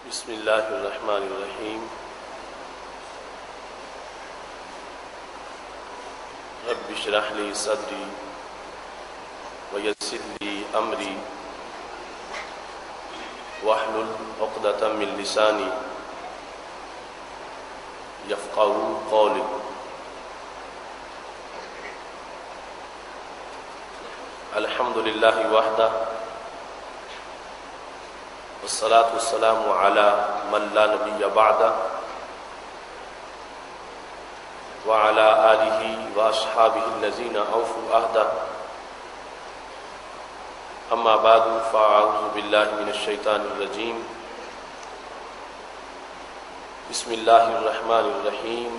بسم اللہ الرحمن الرحیم رب اشرح لی صدری ویسر لی امری واحلل عقدۃ من لسانی یفقہوا قولی۔ الحمد للہ وحدہ والصلاة والسلام على من لا نبی بعدہ وعلى آلہ واصحابہ الذین اوفوا عہدہ، اما بعد فاعوذ باللہ من الشیطان الرجیم۔ بسم اللہ الرحمن الرحیم۔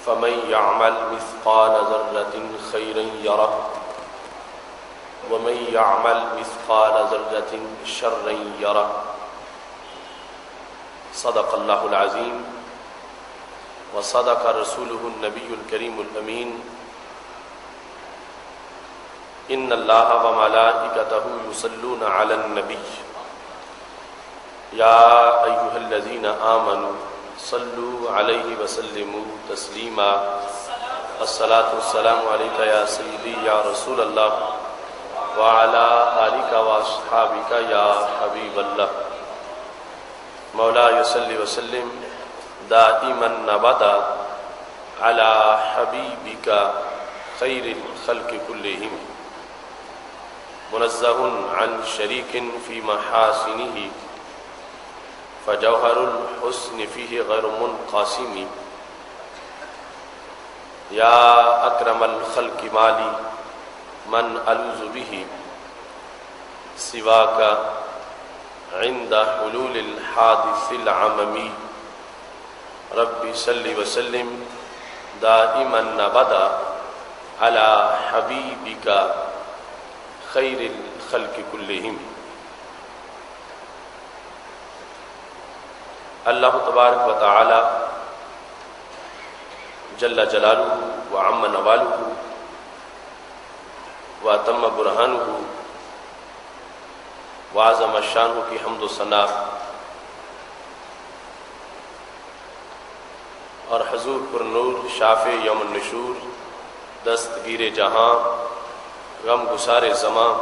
فمن يعمل مثقال ذرة خيرا يره ومن يعمل مثقال ذرة شرا يره۔ صدق اللہ العظیم وصدق رسوله النبی الکریم الامین۔ ان اللہ وملائکتہ یصلون علی النبی یا ایھا الذین آمنوا صلوا علیہ وسلموا تسلیما۔ الصلاۃ والسلام علیک یا سیدی یا رسول اللہ وعلی آلک واصحابک یا حبیب اللہ۔ مولا صلی وسلم دائما ابدا علی حبیبک خیر الخلق کلہم، منزہ عن شریک فی محاسنہ فجوہر الحسن فیہ غیر منقسم۔ یا اکرم الخلق مالی من الوذ بہ سواک عند حلول الحادث العممی۔ رب صل وسلم دائما ابدا علی حبیبک خیر الخلق کلہم۔ اللہ تبارک و تعالی جل جلالہ وعم نوالہ واتم برہانہ وعظم شانہ کی حمد و ثنا اور حضور پر نور شافع یوم النشور، دستگیر جہاں، غم گسار زماں،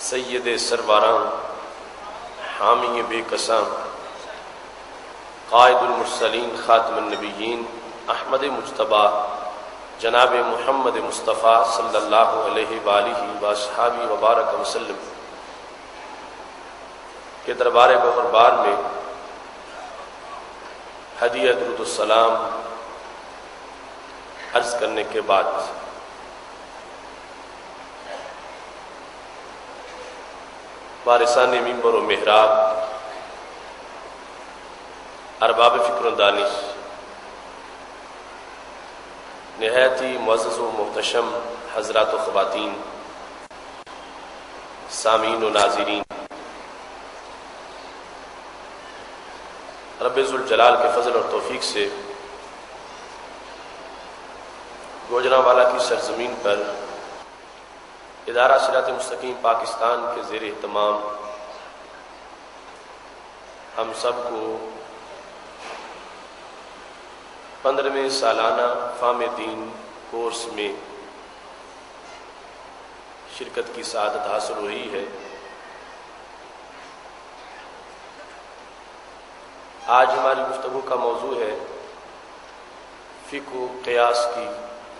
سید سرواراں، حامی بے کساں، قائد المرسلین خاتم النبیین، احمد مجتبیٰ جناب محمد مصطفیٰ صلی اللہ علیہ وآلہ واصحابہ وبارک وسلم کے دربار گوہربار میں ہدیہ درود السلام عرض کرنے کے بعد وارثان منبر و محراب، ارباب فکر و دانش، نہایت ہی معزز و محتشم حضرات و خواتین، سامعین و ناظرین، رب ذوالجلال کے فضل اور توفیق سے گوجرانوالا کی سرزمین پر ادارہ صراط مستقیم پاکستان کے زیر اہتمام ہم سب کو 15ویں سالانہ فہم دین کورس میں شرکت کی سعادت حاصل ہوئی ہے۔ آج ہماری گفتگو کا موضوع ہے فقہ و قیاس کی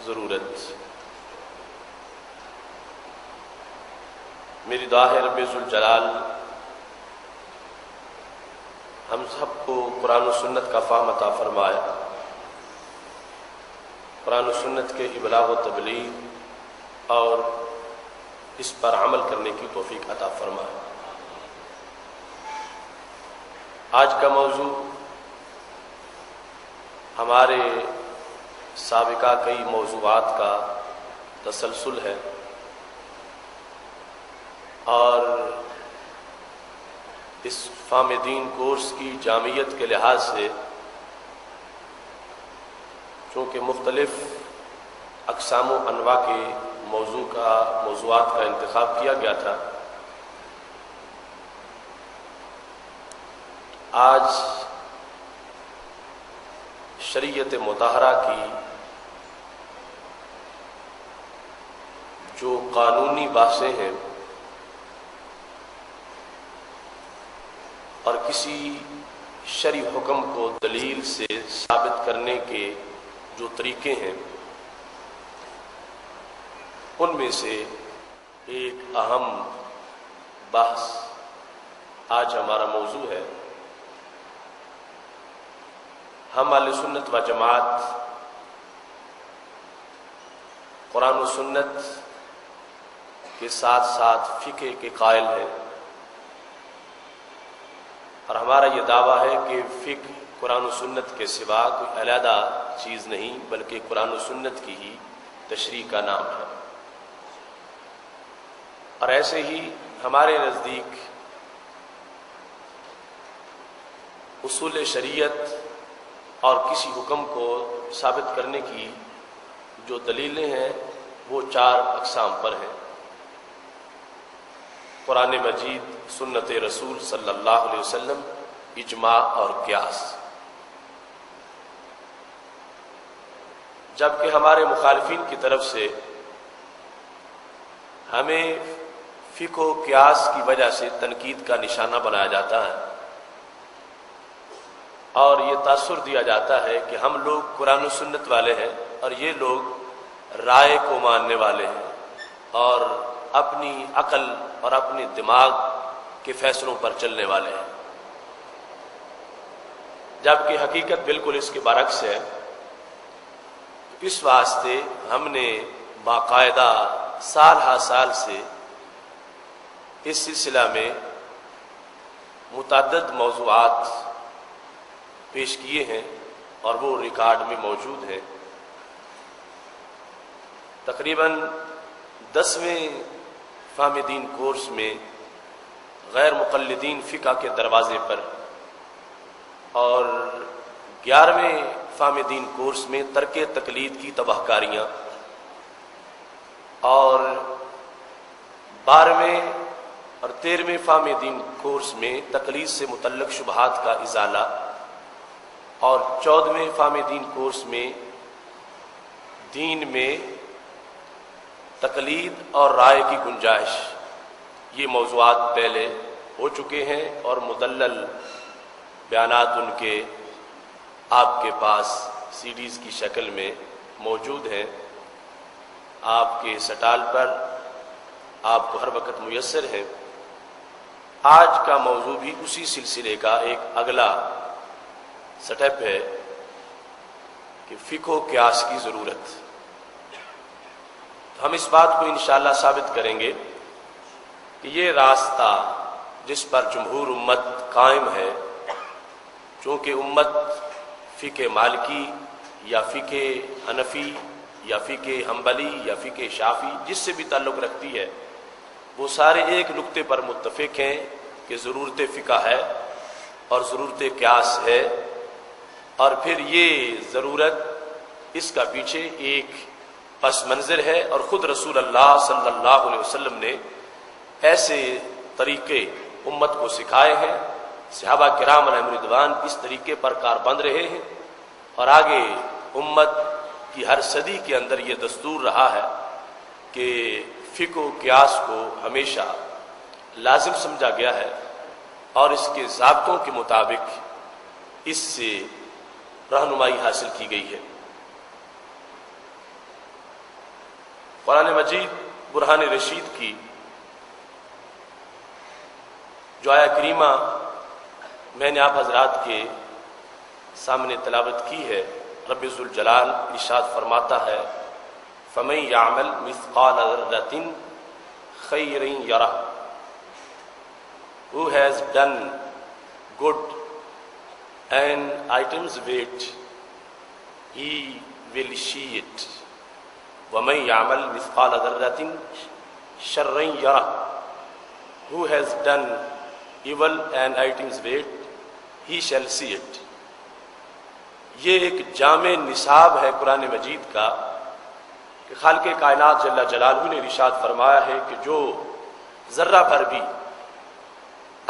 ضرورت۔ میری دعا ہے رب ذوالجلال ہم سب کو قرآن و سنت کا فہم عطا فرمائے، قرآن و سنت کے ابلاغ و تبلیغ اور اس پر عمل کرنے کی توفیق عطا فرمائے۔ آج کا موضوع ہمارے سابقہ کئی موضوعات کا تسلسل ہے اور اس فہم دین کورس کی جامعیت کے لحاظ سے چونکہ مختلف اقسام و انواع کے موضوعات کا انتخاب کیا گیا تھا، آج شریعت مطہرہ کی جو قانونی بحثیں ہیں اور کسی شرعی حکم کو دلیل سے ثابت کرنے کے جو طریقے ہیں، ان میں سے ایک اہم بحث آج ہمارا موضوع ہے۔ ہم اہل سنت و جماعت قرآن و سنت کے ساتھ ساتھ فقہ کے قائل ہیں، اور ہمارا یہ دعویٰ ہے کہ فقہ قرآن و سنت کے سوا کوئی علیحدہ چیز نہیں، بلکہ قرآن و سنت کی ہی تشریح کا نام ہے۔ اور ایسے ہی ہمارے نزدیک اصول شریعت اور کسی حکم کو ثابت کرنے کی جو دلیلیں ہیں وہ 4 اقسام پر ہیں: قرآن مجید، سنت رسول صلی اللہ علیہ وسلم، اجماع اور قیاس۔ جبکہ ہمارے مخالفین کی طرف سے ہمیں فقہ و قیاس کی وجہ سے تنقید کا نشانہ بنایا جاتا ہے، اور یہ تاثر دیا جاتا ہے کہ ہم لوگ قرآن و سنت والے ہیں اور یہ لوگ رائے کو ماننے والے ہیں اور اپنی عقل اور اپنے دماغ کے فیصلوں پر چلنے والے ہیں، جبکہ حقیقت بالکل اس کے برعکس ہے۔ اس واسطے ہم نے باقاعدہ سال ہر سال سے اس سلسلہ میں متعدد موضوعات پیش کیے ہیں اور وہ ریکارڈ میں موجود ہیں۔ تقریباً 10ویں فہم دین کورس میں غیر مقلدین فقہ کے دروازے پر، اور 11ویں فہم دین کورس میں ترک تقلید کی تباہ کاریاں، اور 12ویں اور 13ویں فہم دین کورس میں تقلید سے متعلق شبہات کا ازالہ، اور 14ویں فہم دین کورس میں دین میں تقلید اور رائے کی گنجائش، یہ موضوعات پہلے ہو چکے ہیں اور مدلل بیانات ان کے آپ کے پاس CDs کی شکل میں موجود ہیں، آپ کے سٹال پر آپ کو ہر وقت میسر ہے۔ آج کا موضوع بھی اسی سلسلے کا ایک اگلا سٹیپ ہے کہ فقہ و قیاس کی ضرورت۔ ہم اس بات کو انشاءاللہ ثابت کریں گے کہ یہ راستہ جس پر جمہور امت قائم ہے، چونکہ امت فقہ مالکی یا فقہ حنفی یا فقہ حنبلی یا فقہ شافعی جس سے بھی تعلق رکھتی ہے، وہ سارے ایک نقطے پر متفق ہیں کہ ضرورت فقہ ہے اور ضرورت قیاس ہے، اور پھر یہ ضرورت اس کا پیچھے ایک پس منظر ہے، اور خود رسول اللہ صلی اللہ علیہ وسلم نے ایسے طریقے امت کو سکھائے ہیں، صحابہ کرام علیہم رضوان اس طریقے پر کاربند رہے ہیں، اور آگے امت کی ہر صدی کے اندر یہ دستور رہا ہے کہ فقہ و قیاس کو ہمیشہ لازم سمجھا گیا ہے، اور اس کے ضابطوں کے مطابق اس سے رہنمائی حاصل کی گئی ہے۔ قرآن مجید برہان رشید کی جو آیہ کریمہ میں نے آپ حضرات کے سامنے تلاوت کی ہے، رب ذوالجلال ارشاد فرماتا ہے: فَمَن يَعْمَلْ مِثْقَالَ ذَرَّةٍ خَيْرًا يَرَهُ، who has done good and items weight, he will see it. وَمَن يَعْمَلْ مِثْقَالَ ذَرَّةٍ شَرًّا يَرَهُ، who has done evil and items weight, he shall see it۔ یہ ایک جامع نصاب ہے قرآن مجید کا کہ خالق کائنات جل جلالہ نے ارشاد فرمایا ہے کہ جو ذرہ بھر بھی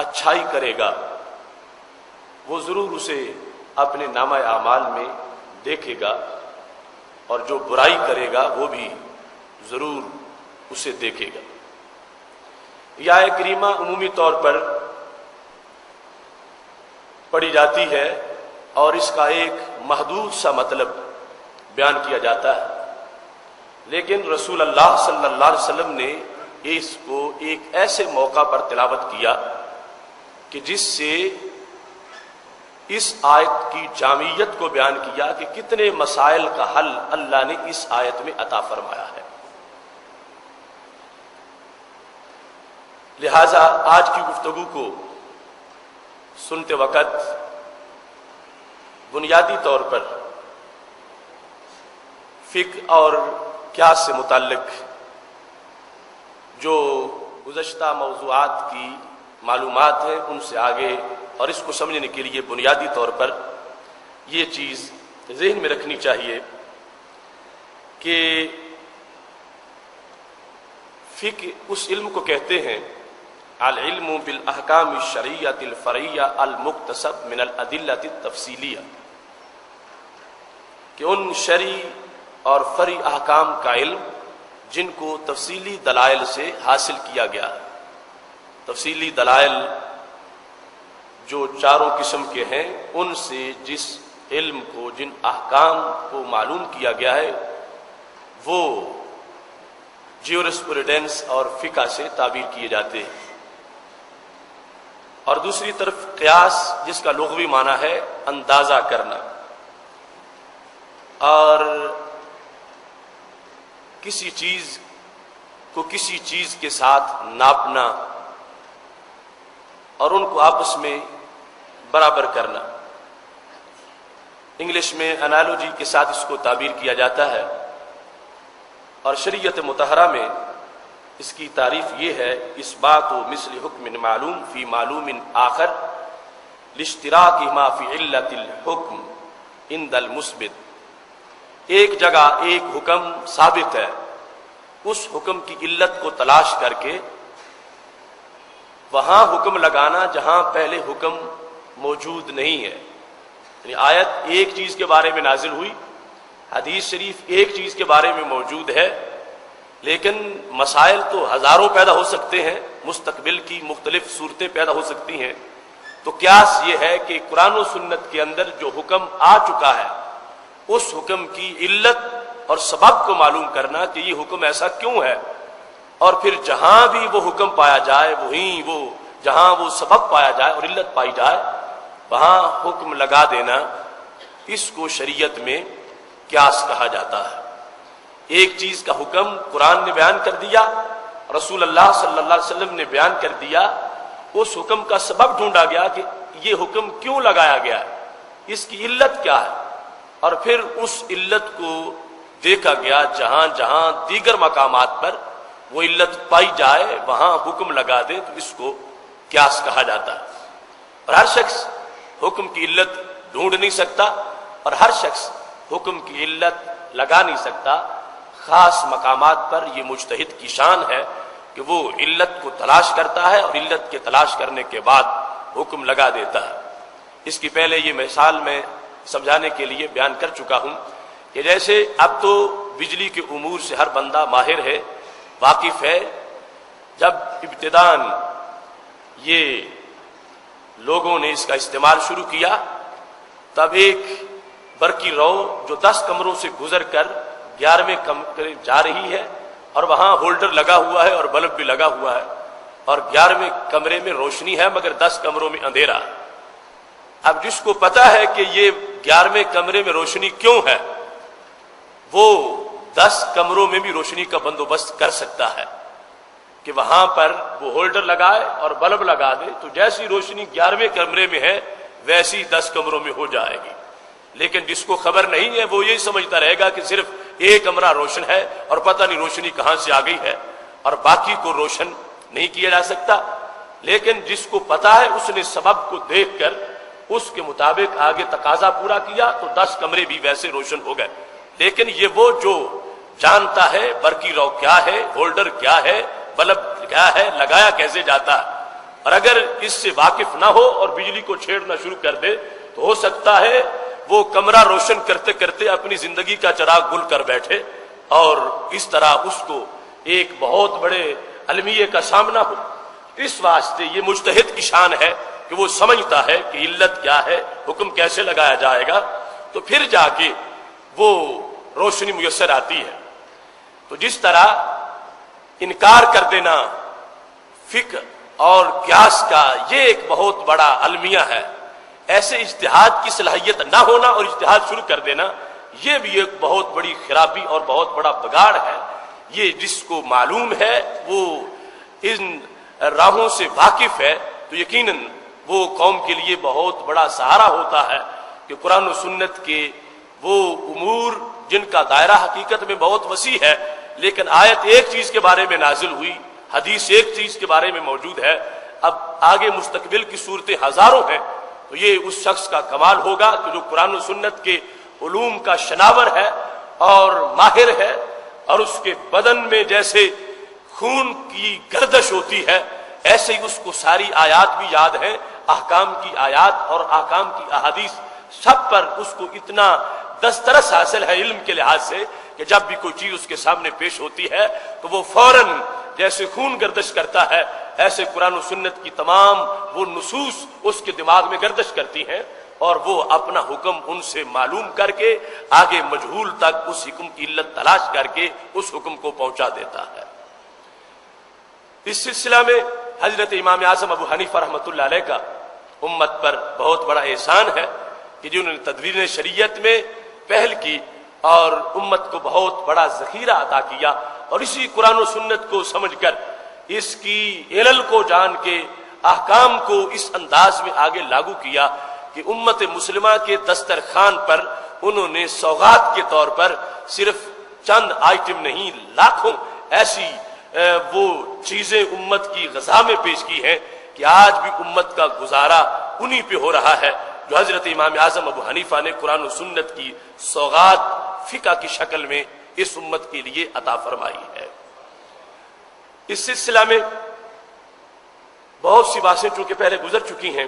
اچھائی کرے گا وہ ضرور اسے اپنے نامہ اعمال میں دیکھے گا، اور جو برائی کرے گا وہ بھی ضرور اسے دیکھے گا۔ یہ آیت کریمہ عمومی طور پر پڑھی جاتی ہے اور اس کا ایک محدود سا مطلب بیان کیا جاتا ہے، لیکن رسول اللہ صلی اللہ علیہ وسلم نے اس کو ایک ایسے موقع پر تلاوت کیا کہ جس سے اس آیت کی جامعیت کو بیان کیا کہ کتنے مسائل کا حل اللہ نے اس آیت میں عطا فرمایا ہے۔ لہذا آج کی گفتگو کو سنتے وقت بنیادی طور پر فقہ اور قیاس سے متعلق جو گزشتہ موضوعات کی معلومات ہیں ان سے آگے اور اس کو سمجھنے کے لیے بنیادی طور پر یہ چیز ذہن میں رکھنی چاہیے کہ فقہ اس علم کو کہتے ہیں العلم بالاحکام الشرعیۃ الفرعیہ المکتسب من الادلۃ التفصیلیہ، کہ ان شرعی اور فرعی احکام کا علم جن کو تفصیلی دلائل سے حاصل کیا گیا ہے۔ تفصیلی دلائل جو چاروں قسم کے ہیں ان سے جس علم کو، جن احکام کو معلوم کیا گیا ہے وہ جیورسپروڈنس اور فقہ سے تعبیر کیے جاتے ہیں۔ اور دوسری طرف قیاس جس کا لغوی معنی ہے اندازہ کرنا، اور کسی چیز کو کسی چیز کے ساتھ ناپنا اور ان کو آپس میں برابر کرنا۔ انگلش میں انالوجی کے ساتھ اس کو تعبیر کیا جاتا ہے، اور شریعت مطہرہ میں اس کی تعریف یہ ہے اثبات مثل حکم معلوم فی معلوم آخر لاشتراکہما فی علت الحکم عند المثبت۔ ایک جگہ ایک حکم ثابت ہے، اس حکم کی علت کو تلاش کر کے وہاں حکم لگانا جہاں پہلے حکم موجود نہیں ہے۔ یعنی آیت ایک چیز کے بارے میں نازل ہوئی، حدیث شریف ایک چیز کے بارے میں موجود ہے، لیکن مسائل تو ہزاروں پیدا ہو سکتے ہیں، مستقبل کی مختلف صورتیں پیدا ہو سکتی ہیں۔ تو قیاس یہ ہے کہ قرآن و سنت کے اندر جو حکم آ چکا ہے اس حکم کی علت اور سبب کو معلوم کرنا کہ یہ حکم ایسا کیوں ہے، اور پھر جہاں بھی وہ حکم پایا جائے وہیں وہ جہاں وہ سبب پایا جائے اور علت پائی جائے وہاں حکم لگا دینا، اس کو شریعت میں قیاس کہا جاتا ہے۔ ایک چیز کا حکم قرآن نے بیان کر دیا، رسول اللہ صلی اللہ علیہ وسلم نے بیان کر دیا، اس حکم کا سبب ڈھونڈا گیا کہ یہ حکم کیوں لگایا گیا ہے، اس کی علت کیا ہے، اور پھر اس علت کو دیکھا گیا جہاں جہاں دیگر مقامات پر وہ علت پائی جائے وہاں حکم لگا دے، تو اس کو قیاس کہا جاتا ہے۔ اور ہر شخص حکم کی علت ڈھونڈ نہیں سکتا اور ہر شخص حکم کی علت لگا نہیں سکتا۔ خاص مقامات پر یہ مجتہد کی شان ہے کہ وہ علت کو تلاش کرتا ہے اور علت کے تلاش کرنے کے بعد حکم لگا دیتا ہے۔ اس کی پہلے یہ مثال میں سمجھانے کے لیے بیان کر چکا ہوں کہ جیسے اب تو بجلی کے امور سے ہر بندہ ماہر ہے، واقف ہے۔ جب ابتداً یہ لوگوں نے اس کا استعمال شروع کیا تب ایک برقی رو جو 10 کمروں سے گزر کر 11ویں کمرے جا رہی ہے، اور وہاں ہولڈر لگا ہوا ہے اور بلب بھی لگا ہوا ہے، اور 11ویں کمرے میں روشنی ہے مگر 10 کمروں میں اندھیرا۔ اب جس کو پتا ہے کہ یہ 11ویں کمرے میں روشنی کیوں ہے، وہ 10 کمروں میں بھی روشنی کا بندوبست کر سکتا ہے کہ وہاں پر وہ ہولڈر لگائے اور بلب لگا دے، تو جیسی روشنی 11ویں کمرے میں ہے ویسی 10 کمروں میں ہو جائے گی۔ لیکن جس کو خبر نہیں ہے وہ یہی سمجھتا رہے گا کہ صرف ایک کمرہ روشن ہے اور پتہ نہیں روشنی کہاں سے آ گئی ہے، اور باقی کو روشن نہیں کیا جا سکتا۔ لیکن جس کو پتا ہے اس نے سبب کو دیکھ کر اس کے مطابق آگے تقاضا پورا کیا تو 10 کمرے بھی ویسے روشن ہو گئے۔ لیکن یہ وہ جو جانتا ہے برقی رو کیا ہے، ہولڈر کیا ہے، بلب کیا ہے، لگایا کیسے جاتا ہے، اور اگر اس سے واقف نہ ہو اور بجلی کو چھیڑنا شروع کر دے تو ہو سکتا ہے وہ کمرہ روشن کرتے کرتے اپنی زندگی کا چراغ گل کر بیٹھے اور اس طرح اس کو ایک بہت بڑے المیے کا سامنا ہو۔ اس واسطے یہ مجتہد کی شان ہے کہ وہ سمجھتا ہے کہ علت کیا ہے، حکم کیسے لگایا جائے گا، تو پھر جا کے وہ روشنی میسر آتی ہے۔ تو جس طرح انکار کر دینا فقہ اور قیاس کا یہ ایک بہت بڑا المیہ ہے، ایسے اجتہاد کی صلاحیت نہ ہونا اور اجتہاد شروع کر دینا یہ بھی ایک بہت بڑی خرابی اور بہت بڑا بگاڑ ہے۔ یہ جس کو معلوم ہے وہ ان راہوں سے واقف ہے تو یقیناً وہ قوم کے لیے بہت بڑا سہارا ہوتا ہے کہ قرآن و سنت کے وہ امور جن کا دائرہ حقیقت میں بہت وسیع ہے، لیکن آیت ایک چیز کے بارے میں نازل ہوئی، حدیث ایک چیز کے بارے میں موجود ہے، اب آگے مستقبل کی صورتیں ہزاروں ہیں، تو یہ اس شخص کا کمال ہوگا کہ جو قرآن و سنت کے علوم کا شناور ہے اور ماہر ہے، اور اس کے بدن میں جیسے خون کی گردش ہوتی ہے ایسے ہی اس کو ساری آیات بھی یاد ہیں، احکام کی آیات اور احکام کی احادیث سب پر اس کو اتنا دسترس حاصل ہے علم کے لحاظ سے کہ جب بھی کوئی چیز اس کے سامنے پیش ہوتی ہے تو وہ فوراً جیسے خون گردش کرتا ہے ایسے قرآن و سنت کی تمام وہ نصوص اس کے دماغ میں گردش کرتی ہیں اور وہ اپنا حکم ان سے معلوم کر کے آگے مجہول تک اس حکم کی علت تلاش کر کے اس حکم کو پہنچا دیتا ہے۔ اس سلسلہ میں حضرت امام اعظم ابو حنیفہ رحمۃ اللہ علیہ کا امت پر بہت بڑا احسان ہے کہ جنہوں نے تدوین شریعت میں پہل کی اور امت کو بہت بڑا ذخیرہ عطا کیا، اور اسی قرآن و سنت کو سمجھ کر اس کی علل کو جان کے احکام کو اس انداز میں آگے لاگو کیا کہ امت مسلمہ کے دسترخوان پر انہوں نے سوغات کے طور پر صرف چند آئٹم نہیں لاکھوں ایسی وہ چیزیں امت کی غذا میں پیش کی ہیں کہ آج بھی امت کا گزارا انہی پہ ہو رہا ہے جو حضرت امام اعظم ابو حنیفہ نے قرآن و سنت کی سوغات فقہ کی شکل میں اس امت کے لیے عطا فرمائی ہے۔ اس سلسلہ میں بہت سی باتیں چونکہ پہلے گزر چکی ہیں،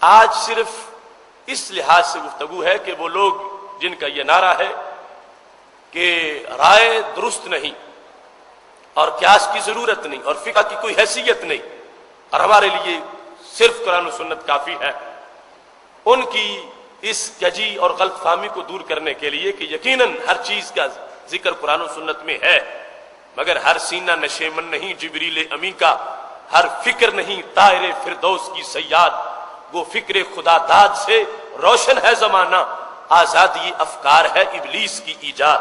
آج صرف اس لحاظ سے گفتگو ہے کہ وہ لوگ جن کا یہ نعرہ ہے کہ رائے درست نہیں اور قیاس کی ضرورت نہیں اور فقہ کی کوئی حیثیت نہیں اور ہمارے لیے صرف قرآن و سنت کافی ہے، ان کی اس کجی اور غلط فہمی کو دور کرنے کے لیے کہ یقیناً ہر چیز کا ذکر قرآن و سنت میں ہے، مگر ہر سینہ نشیمن نہیں جبریل امی کا، ہر فکر نہیں طائر فردوس کی صیاد، وہ فکر خدا داد سے روشن ہے زمانہ، آزادی افکار ہے ابلیس کی ایجاد۔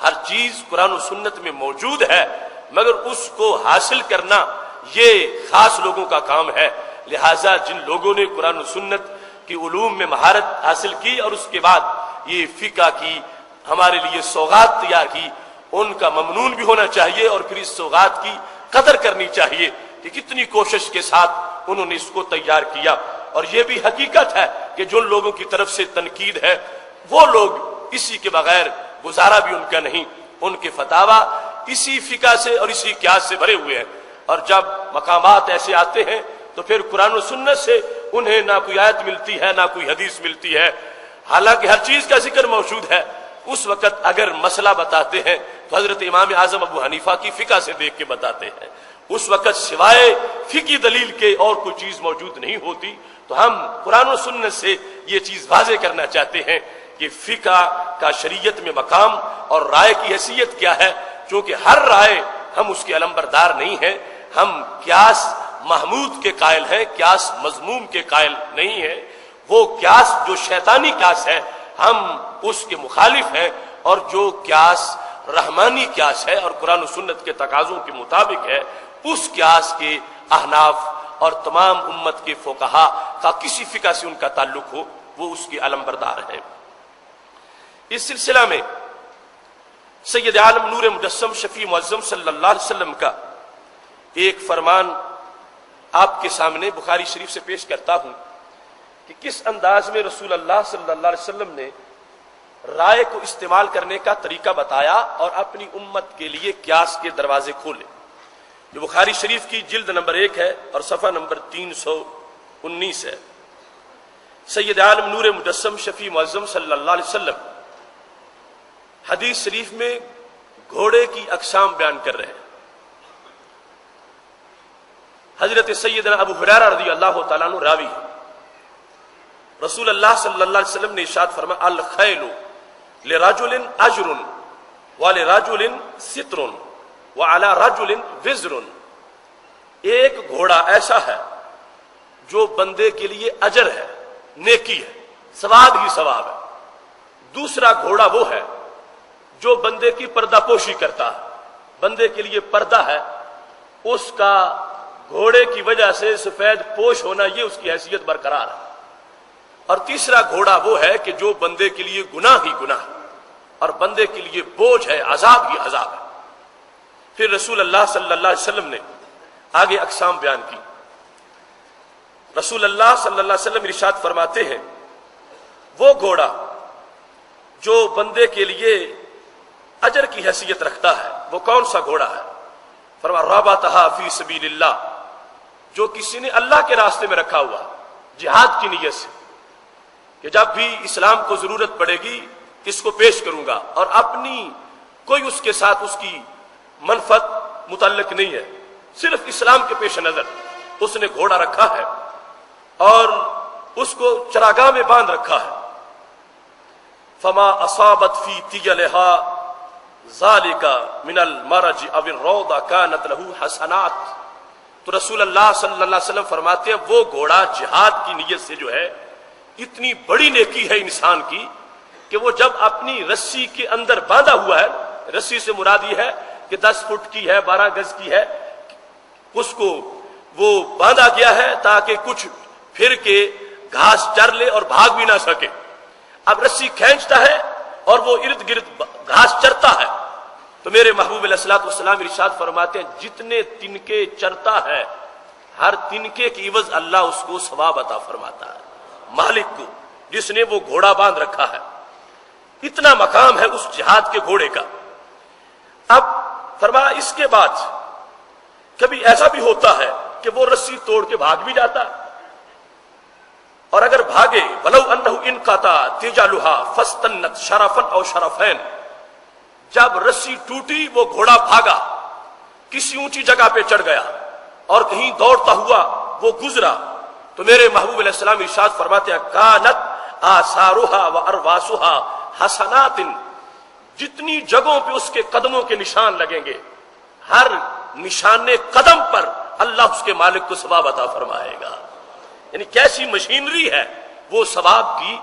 ہر چیز قرآن و سنت میں موجود ہے مگر اس کو حاصل کرنا یہ خاص لوگوں کا کام ہے، لہٰذا جن لوگوں نے قرآن و سنت کی علوم میں مہارت حاصل کی اور اس کے بعد یہ فقہ کی ہمارے لیے سوغات تیار کی، ان کا ممنون بھی ہونا چاہیے اور پھر اس سوغات کی قدر کرنی چاہیے کہ کتنی کوشش کے ساتھ انہوں نے اس کو تیار کیا۔ اور یہ بھی حقیقت ہے کہ جن لوگوں کی طرف سے تنقید ہے وہ لوگ اسی کے بغیر گزارا بھی ان کا نہیں، ان کے فتاوی اسی فقہ سے اور اسی قیاس سے بھرے ہوئے ہیں، اور جب مقامات ایسے آتے ہیں تو پھر قرآن و سنت سے انہیں نہ کوئی آیت ملتی ہے نہ کوئی حدیث ملتی ہے، حالانکہ ہر چیز کا ذکر موجود ہے۔ اس وقت اگر مسئلہ بتاتے ہیں تو حضرت امام اعظم ابو حنیفہ کی فقہ سے دیکھ کے بتاتے ہیں، اس وقت سوائے فقہی دلیل کے اور کوئی چیز موجود نہیں ہوتی، تو ہم قرآن و سنت سے یہ چیز واضح کرنا چاہتے ہیں کہ فقہ کا شریعت میں مقام اور رائے کی حیثیت کیا ہے، چونکہ ہر رائے ہم اس کے علمبردار نہیں ہیں، ہم قیاس محمود کے قائل ہیں، قیاس مذموم کے قائل نہیں ہیں، وہ قیاس جو شیطانی قیاس ہے ہم اس کے مخالف ہیں، اور جو قیاس رحمانی قیاس ہے اور قرآن و سنت کے تقاضوں کے مطابق ہے اس قیاس کے احناف اور تمام امت کے فقہا کا کسی فقہ سے ان کا تعلق ہو وہ اس کے علمبردار ہیں۔ اس سلسلہ میں سید عالم نور مجسم شفیع معظم صلی اللہ علیہ وسلم کا ایک فرمان آپ کے سامنے بخاری شریف سے پیش کرتا ہوں کہ کس انداز میں رسول اللہ صلی اللہ علیہ وسلم نے رائے کو استعمال کرنے کا طریقہ بتایا اور اپنی امت کے لیے قیاس کے دروازے کھولے۔ جو بخاری شریف کی جلد نمبر 1 ہے اور صفحہ نمبر 319 ہے۔ سید عالم نور مجسم شفیع معظم صلی اللہ علیہ وسلم حدیث شریف میں گھوڑے کی اقسام بیان کر رہے ہیں۔ حضرت سیدنا ابو ہریرہ رضی اللہ تعالیٰ عنہ راوی ہے۔ رسول اللہ صلی اللہ علیہ وسلم نے ارشاد فرمایا الخیل لرجل اجر ولرجل ستر وعلی رجل وزر۔ ایک گھوڑا ایسا ہے جو بندے کے لیے اجر ہے، نیکی ہے، ثواب ہی ثواب ہے۔ دوسرا گھوڑا وہ ہے جو بندے کی پردہ پوشی کرتا ہے، بندے کے لیے پردہ ہے، اس کا گھوڑے کی وجہ سے سفید پوش ہونا یہ اس کی حیثیت برقرار ہے۔ اور تیسرا گھوڑا وہ ہے کہ جو بندے کے لیے گناہ ہی گناہ اور بندے کے لیے بوجھ ہے، عذاب ہی عذاب ہے۔ پھر رسول اللہ صلی اللہ علیہ وسلم نے آگے اقسام بیان کی۔ رسول اللہ صلی اللہ علیہ وسلم ارشاد فرماتے ہیں وہ گھوڑا جو بندے کے لیے اجر کی حیثیت رکھتا ہے وہ کون سا گھوڑا ہے؟ فرمایا رابطھا فی سبیل اللہ، جو کسی نے اللہ کے راستے میں رکھا ہوا جہاد کی نیت سے کہ جب بھی اسلام کو ضرورت پڑے گی اس کو پیش کروں گا، اور اپنی کوئی اس کے ساتھ اس کی منفعت متعلق نہیں ہے، صرف اسلام کے پیش نظر اس نے گھوڑا رکھا ہے اور اس کو چراگاہ میں باندھ رکھا ہے۔ فما اصابت فی تیلھا ذالک من المرج او الروض کانت لہ حسنات۔ تو رسول اللہ صلی اللہ علیہ وسلم فرماتے ہیں وہ گھوڑا جہاد کی نیت سے جو ہے اتنی بڑی نیکی ہے انسان کی کہ وہ جب اپنی رسی کے اندر باندھا ہوا ہے، رسی سے مراد یہ ہے کہ 10 فٹ کی ہے، 12 گز کی ہے، اس کو وہ باندھا گیا ہے تاکہ کچھ پھر کے گھاس چر لے اور بھاگ بھی نہ سکے۔ اب رسی کھینچتا ہے اور وہ ارد گرد گھاس چرتا ہے، تو میرے محبوب علیہ الصلوۃ والسلام ارشاد فرماتے ہیں جتنے تنکے چرتا ہے ہر تنکے کی عوض اللہ اس کو ثواب عطا فرماتا ہے، مالک کو جس نے وہ گھوڑا باندھ رکھا ہے۔ اتنا مقام ہے اس جہاد کے گھوڑے کا۔ اب فرمایا اس کے بعد کبھی ایسا بھی ہوتا ہے کہ وہ رسی توڑ کے بھاگ بھی جاتا ہے، اور اگر بھاگے ولو انہ انقطع تجلھا فاستنت شرفا او شرفین، جب رسی ٹوٹی وہ گھوڑا بھاگا، کسی اونچی جگہ پہ چڑھ گیا اور کہیں دوڑتا ہوا وہ گزرا، تو میرے محبوب علیہ السلام ارشاد فرماتے ہیں کانت آثارھا وارواسھا حسنات، جتنی جگہوں پہ اس کے قدموں کے نشان لگیں گے ہر نشان قدم پر اللہ اس کے مالک کو ثواب عطا فرمائے گا۔ یعنی کیسی مشینری ہے وہ ثواب کی،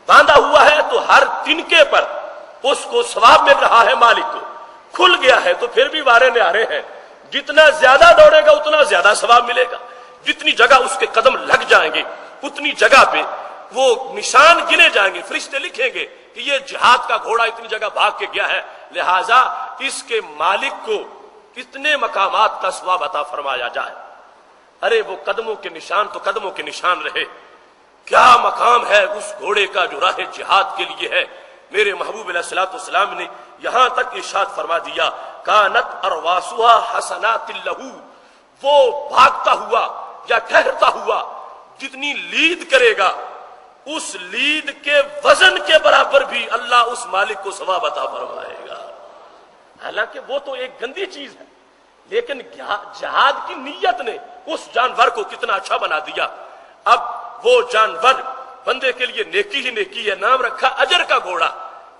باندھا ہوا ہے تو ہر تنکے پر اس کو ثواب مل رہا ہے، مالک کو کھل گیا ہے تو پھر بھی وارے نہارے ہیں، جتنا زیادہ دوڑے گا اتنا زیادہ ثواب ملے گا، جتنی جگہ اس کے قدم لگ جائیں گے اتنی جگہ پہ وہ نشان گنے جائیں گے، فرشتے لکھیں گے کہ یہ جہاد کا گھوڑا اتنی جگہ بھاگ کے گیا ہے، لہذا اس کے مالک کو کتنے مقامات کا ثواب عطا فرمایا جائے۔ ارے وہ قدموں کے نشان تو قدموں کے نشان رہے، کیا مقام ہے اس گھوڑے کا جو راہ جہاد کے لیے ہے۔ میرے محبوب علیہ الصلوۃ والسلام نے یہاں تک ارشاد فرما دیا کانت ارواسھا حسنات لہ، وہ بھاگتا ہوا یا ٹھہرتا ہوا جتنی لید کرے گا اس لید کے وزن کے برابر بھی اللہ اس مالک کو ثواب عطا فرمائے گا۔ حالانکہ وہ تو ایک گندی چیز ہے، لیکن جہاد کی نیت نے اس جانور کو کتنا اچھا بنا دیا۔ اب وہ جانور بندے کے لیے نیکی ہی نیکی ہے، نام رکھا اجر کا گھوڑا،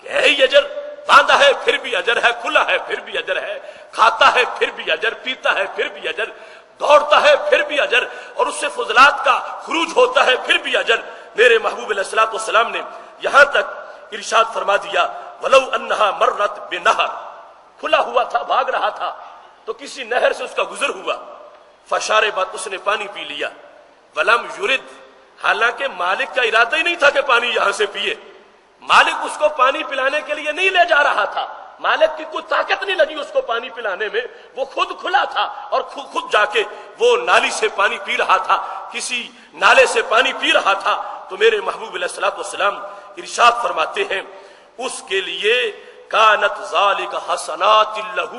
کہ ہے ہی اجر، باندھا ہے پھر بھی اجر ہے، کھلا ہے پھر بھی اجر ہے، کھاتا ہے پھر بھی اجر، پیتا ہے پھر بھی اجر، دوڑتا ہے پھر بھی اجر، اور اس سے فضلات کا خروج ہوتا ہے پھر بھی اجر۔ میرے محبوب علیہ الصلوۃ والسلام نے یہاں تک ارشاد فرما دیا ولو انہا مرت بنہر، کھلا ہوا تھا، بھاگ رہا تھا تو کسی نہر سے اس کا گزر ہوا، فشاربت، اس نے پانی پی لیا، ولم یرد، حالانکہ مالک کا ارادہ ہی نہیں تھا کہ پانی یہاں سے پیے، مالک اس کو پانی پلانے کے لیے نہیں لے جا رہا تھا، مالک کی کوئی طاقت نہیں لگی اس کو پانی پلانے میں، وہ خود کھلا تھا اور خود جا کے وہ نالی سے پانی پی رہا تھا، کسی نالے سے پانی پی رہا تھا۔ تو میرے محبوب علیہ الصلوۃ والسلام ارشاد فرماتے ہیں اس کے لیے کانت ذالک حسنات لہ،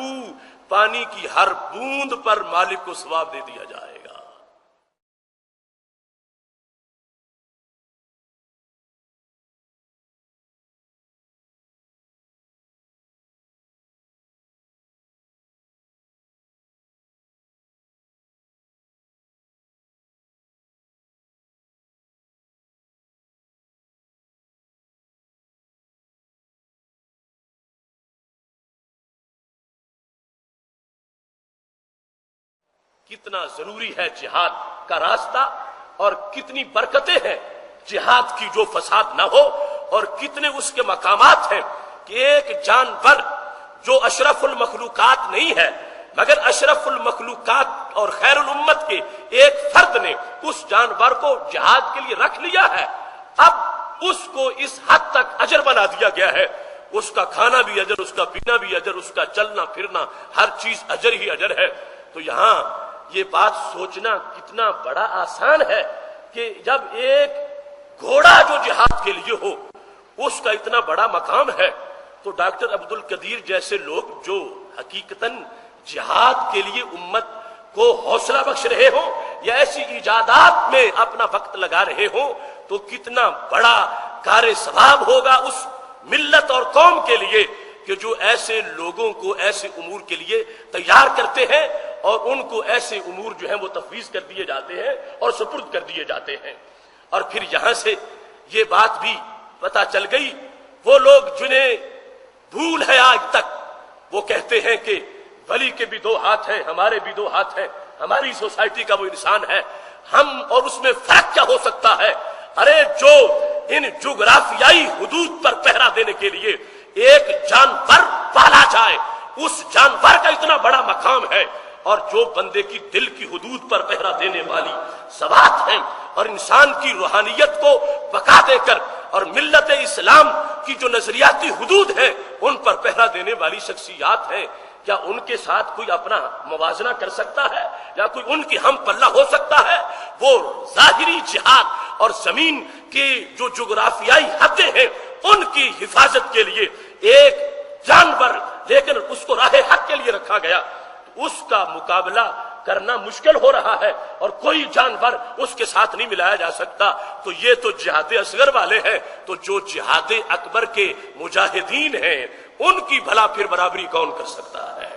پانی کی ہر بوند پر مالک کو ثواب دے دیا جائے گا۔ کتنا ضروری ہے جہاد کا راستہ اور کتنی برکتیں ہیں جہاد کی جو فساد نہ ہو، اور کتنے اس کے مقامات ہیں کہ ایک جانور جو اشرف المخلوقات نہیں ہے مگر اشرف المخلوقات اور خیر الامت کے ایک فرد نے اس جانور کو جہاد کے لیے رکھ لیا ہے، اب اس کو اس حد تک اجر بنا دیا گیا ہے، اس کا کھانا بھی اجر، اس کا پینا بھی اجر، اس کا چلنا پھرنا ہر چیز اجر ہی اجر ہے۔ تو یہاں یہ بات سوچنا کتنا بڑا آسان ہے کہ جب ایک گھوڑا جو جہاد کے لیے ہو اس کا اتنا بڑا مقام ہے، تو ڈاکٹر عبد القدیر جیسے لوگ جو حقیقتاً جہاد کے لیے امت کو حوصلہ بخش رہے ہوں یا ایسی ایجادات میں اپنا وقت لگا رہے ہوں، تو کتنا بڑا کار ثواب ہوگا اس ملت اور قوم کے لیے کہ جو ایسے لوگوں کو ایسے امور کے لیے تیار کرتے ہیں اور ان کو ایسے امور جو ہیں وہ تفویض کر دیے جاتے ہیں اور سپرد کر دیے جاتے ہیں۔ اور پھر یہاں سے یہ بات بھی پتہ چل گئی، وہ لوگ جنہیں بھول ہے آج تک، وہ کہتے ہیں کہ ولی کے بھی دو ہاتھ ہیں، ہمارے بھی دو ہاتھ ہیں، ہماری سوسائٹی کا وہ انسان ہے، ہم اور اس میں فرق کیا ہو سکتا ہے؟ ارے جو ان جغرافیائی حدود پر پہرا دینے کے لیے ایک جانور پالا جائے، اس جانور کا اتنا بڑا مقام ہے، اور جو بندے کی دل کی حدود پر پہرا دینے والی ذوات ہیں اور انسان کی روحانیت کو بقا دے کر اور ملت اسلام کی جو نظریاتی حدود ہیں ان پر پہرا دینے والی شخصیات ہیں، کیا ان کے ساتھ کوئی اپنا موازنہ کر سکتا ہے یا کوئی ان کی ہم پلہ ہو سکتا ہے؟ وہ ظاہری جہاد اور زمین کی جو جغرافیائی حدیں ہیں ان کی حفاظت کے لیے ایک جانور لیکن اس کو راہ حق کے لیے رکھا گیا، اس کا مقابلہ کرنا مشکل ہو رہا ہے اور کوئی جانور اس کے ساتھ نہیں ملایا جا سکتا۔ تو یہ تو جہاد اصغر والے ہیں، تو جو جہاد اکبر کے مجاہدین ہیں ان کی بھلا پھر برابری کون کر سکتا ہے؟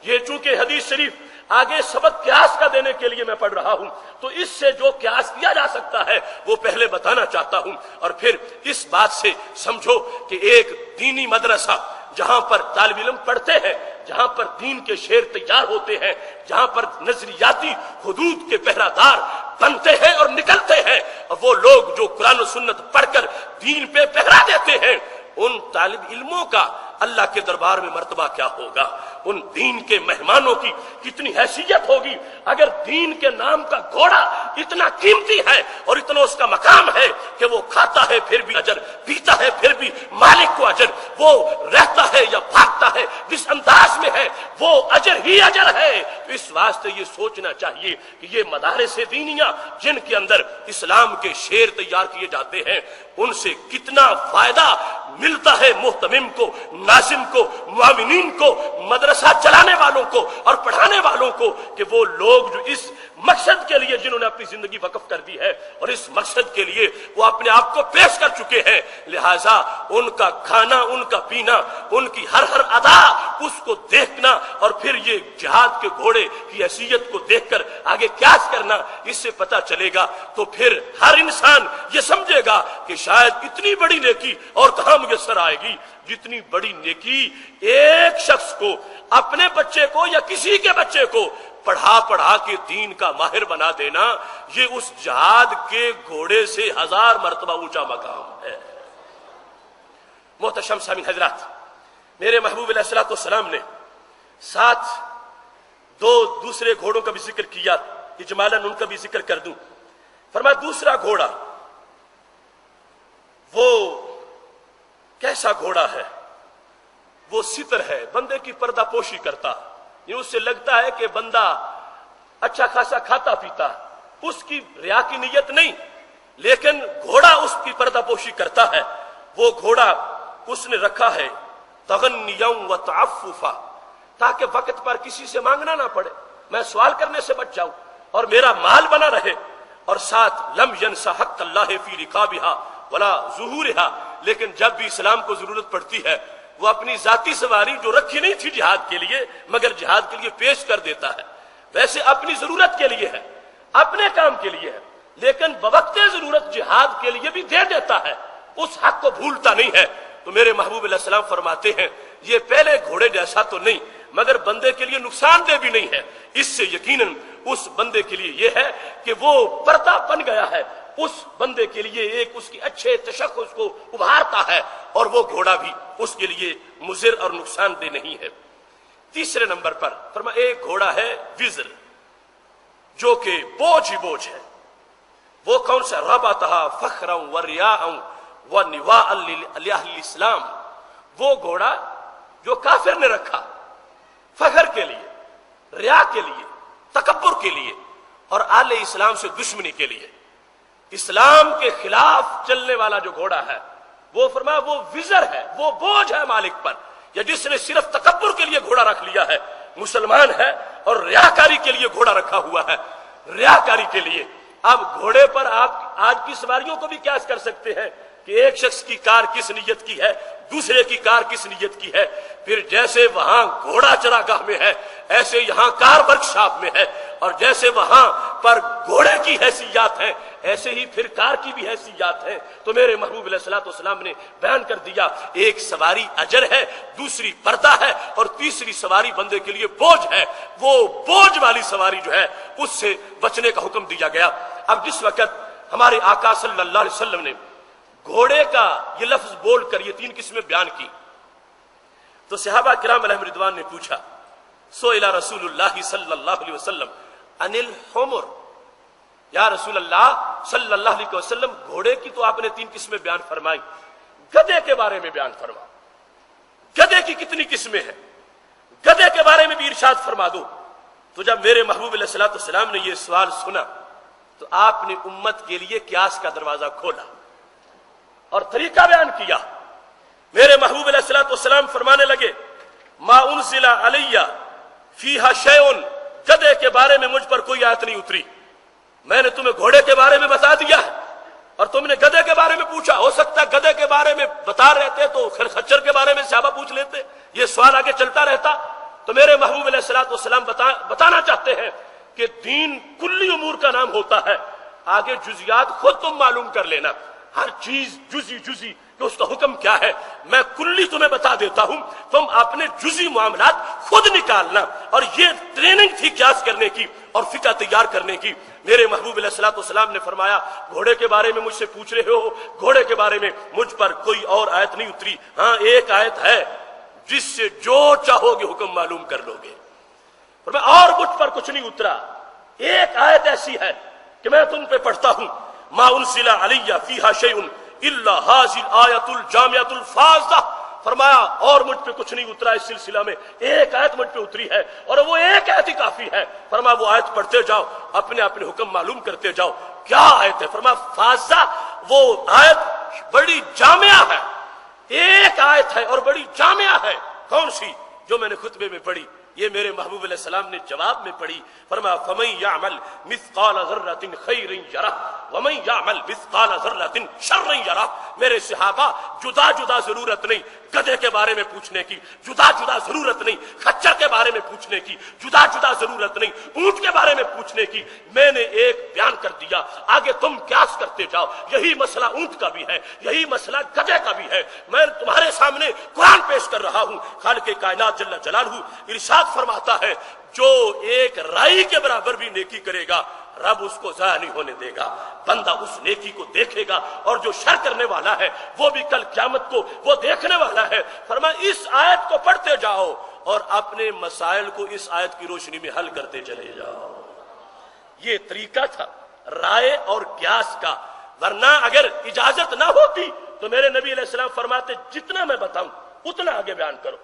یہ چونکہ حدیث شریف آگے سبق قیاس کا دینے کے لیے میں پڑھ رہا ہوں، تو اس سے جو قیاس کیا جا سکتا ہے وہ پہلے بتانا چاہتا ہوں، اور پھر اس بات سے سمجھو کہ ایک دینی مدرسہ جہاں پر طالب علم پڑھتے ہیں، جہاں پر دین کے شعر تیار ہوتے ہیں، جہاں پر نظریاتی حدود کے پہرہ دار بنتے ہیں اور نکلتے ہیں، اور وہ لوگ جو قرآن و سنت پڑھ کر دین پہ پہرا دیتے ہیں، ان طالب علموں کا اللہ کے دربار میں مرتبہ کیا ہوگا؟ ان دین کے مہمانوں کی کتنی حیثیت ہوگی؟ اگر دین کے نام کا گھوڑا اتنا قیمتی ہے اور اتنا اس کا مقام ہے کہ وہ کھاتا ہے پھر بھی اجر، پیتا ہے پھر بھی مالک کو اجر، وہ رہتا ہے یا بھاگتا ہے جس انداز میں ہے وہ اجر ہی اجر ہے۔ تو اس واسطے یہ سوچنا چاہیے کہ یہ مدارس دینیہ جن کے اندر اسلام کے شعر تیار کیے جاتے ہیں ان سے کتنا فائدہ ملتا ہے محتمم کو، ناظم کو، معاونین کو، مدرسہ چلانے والوں کو اور پڑھانے والوں کو، کہ وہ لوگ جو اس مقصد کے لیے جنہوں نے اپنی زندگی وقف کر دی ہے اور اس مقصد کے لیے وہ اپنے آپ کو پیش کر چکے ہیں، لہٰذا ان کا کھانا، ان کا پینا، ان کی ہر ادا اس کو دیکھنا اور پھر یہ جہاد کے گھوڑے کی حیثیت کو دیکھ کر آگے قیاس کرنا، اس سے پتہ چلے گا تو پھر ہر انسان یہ سمجھے گا کہ شاید اتنی بڑی نیکی اور کہاں میسر آئے گی جتنی بڑی نیکی ایک شخص کو، اپنے بچے کو یا کسی کے بچے کو پڑھا کے دین کا ماہر بنا دینا، یہ اس جہاد کے گھوڑے سے 1000 مرتبہ اونچا مقام ہے۔ محتشم سامعین حضرات، میرے محبوب علیہ الصلوۃ والسلام نے ساتھ دو دوسرے گھوڑوں کا بھی ذکر کیا، اجمالاً ان کا بھی ذکر کر دوں۔ فرمایا دوسرا گھوڑا وہ کیسا گھوڑا ہے؟ وہ ستر ہے، بندے کی پردہ پوشی کرتا، یہ اس سے لگتا ہے کہ بندہ اچھا خاصا کھاتا پیتا، اس کی ریا کی نیت نہیں، لیکن گھوڑا اس کی پردہ پوشی کرتا ہے۔ وہ گھوڑا اس نے رکھا ہے تغنیاں و تعففا، تاکہ وقت پر کسی سے مانگنا نہ پڑے، میں سوال کرنے سے بچ جاؤں اور میرا مال بنا رہے، اور ساتھ لم ینسا حق اللہ فی رکابہا ولا ظہورہا، لیکن جب بھی اسلام کو ضرورت پڑتی ہے وہ اپنی ذاتی سواری جو رکھی نہیں تھی جہاد کے لیے مگر جہاد کے لیے پیش کر دیتا ہے، ویسے اپنی ضرورت کے لیے ہے، اپنے کام کے لیے ہے، لیکن بوقت ضرورت جہاد کے لیے بھی دے دیتا ہے، اس حق کو بھولتا نہیں ہے۔ تو میرے محبوب علیہ السلام فرماتے ہیں یہ پہلے گھوڑے جیسا تو نہیں مگر بندے کے لیے نقصان دہ بھی نہیں ہے، اس سے یقیناً اس بندے کے لیے یہ ہے کہ وہ پردہ بن گیا ہے، اس بندے کے لیے ایک اس کی اچھے تشخص کو ابھارتا ہے، اور وہ گھوڑا بھی اس کے لیے مضر اور نقصان دہ نہیں ہے۔ تیسرے نمبر پر فرمایا ایک گھوڑا ہے وزر جو کہ بوجھ ہی بوجھ ہے، وہ کون سا؟ ربطھا فخرا ورياء ونواء لأہل الاسلام، وہ گھوڑا جو کافر نے رکھا فخر کے لیے، ریا کے لیے، تکبر کے لیے، اور اہل اسلام سے دشمنی کے لیے، اسلام کے خلاف چلنے والا جو گھوڑا ہے وہ فرمایا وہ وزر ہے، وہ بوجھ ہے مالک پر، یا جس نے صرف تکبر کے لیے گھوڑا رکھ لیا ہے، مسلمان ہے اور ریاکاری کے لیے گھوڑا رکھا ہوا ہے، ریاکاری کے لیے۔ اب گھوڑے پر آپ آج کی سواریوں کو بھی قیاس کر سکتے ہیں کہ ایک شخص کی کار کس نیت کی ہے، دوسرے کی کار کس نیت کی ہے، پھر جیسے وہاں گھوڑا چراگاہ میں ہے ایسے یہاں کار ورک شاپ میں ہے، اور جیسے وہاں پر گھوڑے کی حیثیات ہیں ایسے ہی پھر کار کی بھی حیثیات ہیں۔ تو میرے محبوب علیہ الصلوۃ والسلام نے بیان کر دیا ایک سواری اجر ہے، دوسری پردہ ہے، اور تیسری سواری بندے کے لیے بوجھ ہے، وہ بوجھ والی سواری جو ہے اس سے بچنے کا حکم دیا گیا۔ اب جس وقت ہمارے آقا صلی اللہ علیہ وسلم نے گھوڑے کا یہ لفظ بول کر یہ 3 قسمیں بیان کی تو صحابہ کرام علیہم رضوان نے پوچھا سئل رسول اللہ صلی اللہ علیہ وسلم عن الحمر، یا رسول اللہ صلی اللہ علیہ وسلم گھوڑے کی تو آپ نے 3 قسمیں بیان فرمائی، گدھے کے بارے میں بیان فرما، گدھے کی کتنی قسمیں ہیں، گدھے کے بارے میں بھی ارشاد فرما دو۔ تو جب میرے محبوب علیہ الصلوۃ والسلام نے یہ سوال سنا تو آپ نے امت کے لیے قیاس کا دروازہ کھولا اور طریقہ بیان کیا۔ میرے محبوب علیہ الصلوۃ والسلام فرمانے لگے ما انزل علی فیہا شیء، گدھے کے بارے میں مجھ پر کوئی آیت نہیں اتری، میں نے تمہیں گھوڑے کے بارے میں بتا دیا ہے اور تم نے گدھے کے بارے میں پوچھا، ہو سکتا ہے گدھے کے بارے میں بتا رہتے تو خچر کے بارے میں صحابہ پوچھ لیتے، یہ سوال آگے چلتا رہتا۔ تو میرے محبوب علیہ الصلوۃ والسلام بتانا چاہتے ہیں کہ دین کلی امور کا نام ہوتا ہے، آگے جزیات خود تم معلوم کر لینا، ہر چیز جزی جزی کہ اس کا حکم کیا ہے میں کلی تمہیں بتا دیتا ہوں، تم اپنے جزی معاملات خود نکالنا۔ اور یہ ٹریننگ تھی قیاس کرنے کی اور فقہ تیار کرنے کی۔ میرے محبوب علیہ الصلوۃ والسلام نے فرمایا گھوڑے کے بارے میں مجھ سے پوچھ رہے ہو، گھوڑے کے بارے میں مجھ پر کوئی اور آیت نہیں اتری، ہاں ایک آیت ہے جس سے جو چاہو گے حکم معلوم کر لو گے، اور مجھ پر کچھ نہیں اترا، ایک آیت ایسی ہے کہ میں تم پہ پڑھتا ہوں ما انزل علی فیہا شیء الا ھذی الآیۃ الجامعۃ الفاضلہ، فرمایا اور مجھ پہ کچھ نہیں اترا اس سلسلہ میں، ایک آیت مجھ پہ اتری ہے اور وہ ایک آیت ہی کافی ہے، فرمایا وہ آیت پڑھتے جاؤ، اپنے اپنے حکم معلوم کرتے جاؤ۔ کیا آیت ہے؟ فرمایا فاضلہ، وہ آیت بڑی جامعہ ہے، ایک آیت ہے اور بڑی جامعہ ہے۔ کون سی؟ جو میں نے خطبے میں پڑھی، یہ میرے محبوب علیہ السلام نے جواب میں پڑھی، فرمایا فَمَن يَعْمَلْ مِثْقَالَ ذَرَّةٍ خَيْرٍ يَرَهُ وَمَن يَعْمَلْ مِثْقَالَ ذَرَّةٍ شَرًّا يَرَهُ۔ میرے صحابہ جدا جدا ضرورت نہیں گدھے کے بارے میں پوچھنے کی، جدا جدا ضرورت نہیں خچر کے بارے میں پوچھنے کی، جدا جدا ضرورت نہیں اونٹ کے بارے میں پوچھنے کی، میں نے ایک بیان کر دیا، آگے تم قیاس کرتے جاؤ۔ یہی مسئلہ اونٹ کا بھی ہے، یہی مسئلہ گدھے کا بھی ہے۔ میں تمہارے سامنے قرآن پیش کر رہا ہوں، خالق کائنات جل جلالہ ارشاد فرماتا ہے جو ایک رائی کے برابر بھی نیکی کرے گا رب اس کو ضائع نہیں ہونے دے گا، بندہ اس نیکی کو دیکھے گا، اور جو شر کرنے والا ہے وہ بھی کل قیامت کو وہ دیکھنے والا ہے۔ فرمایا اس آیت کو پڑھتے جاؤ اور اپنے مسائل کو اس آیت کی روشنی میں حل کرتے چلے جاؤ۔ یہ طریقہ تھا رائے اور قیاس کا، ورنہ اگر اجازت نہ ہوتی تو میرے نبی علیہ السلام فرماتے جتنا میں بتاؤں اتنا آگے بیان کرو،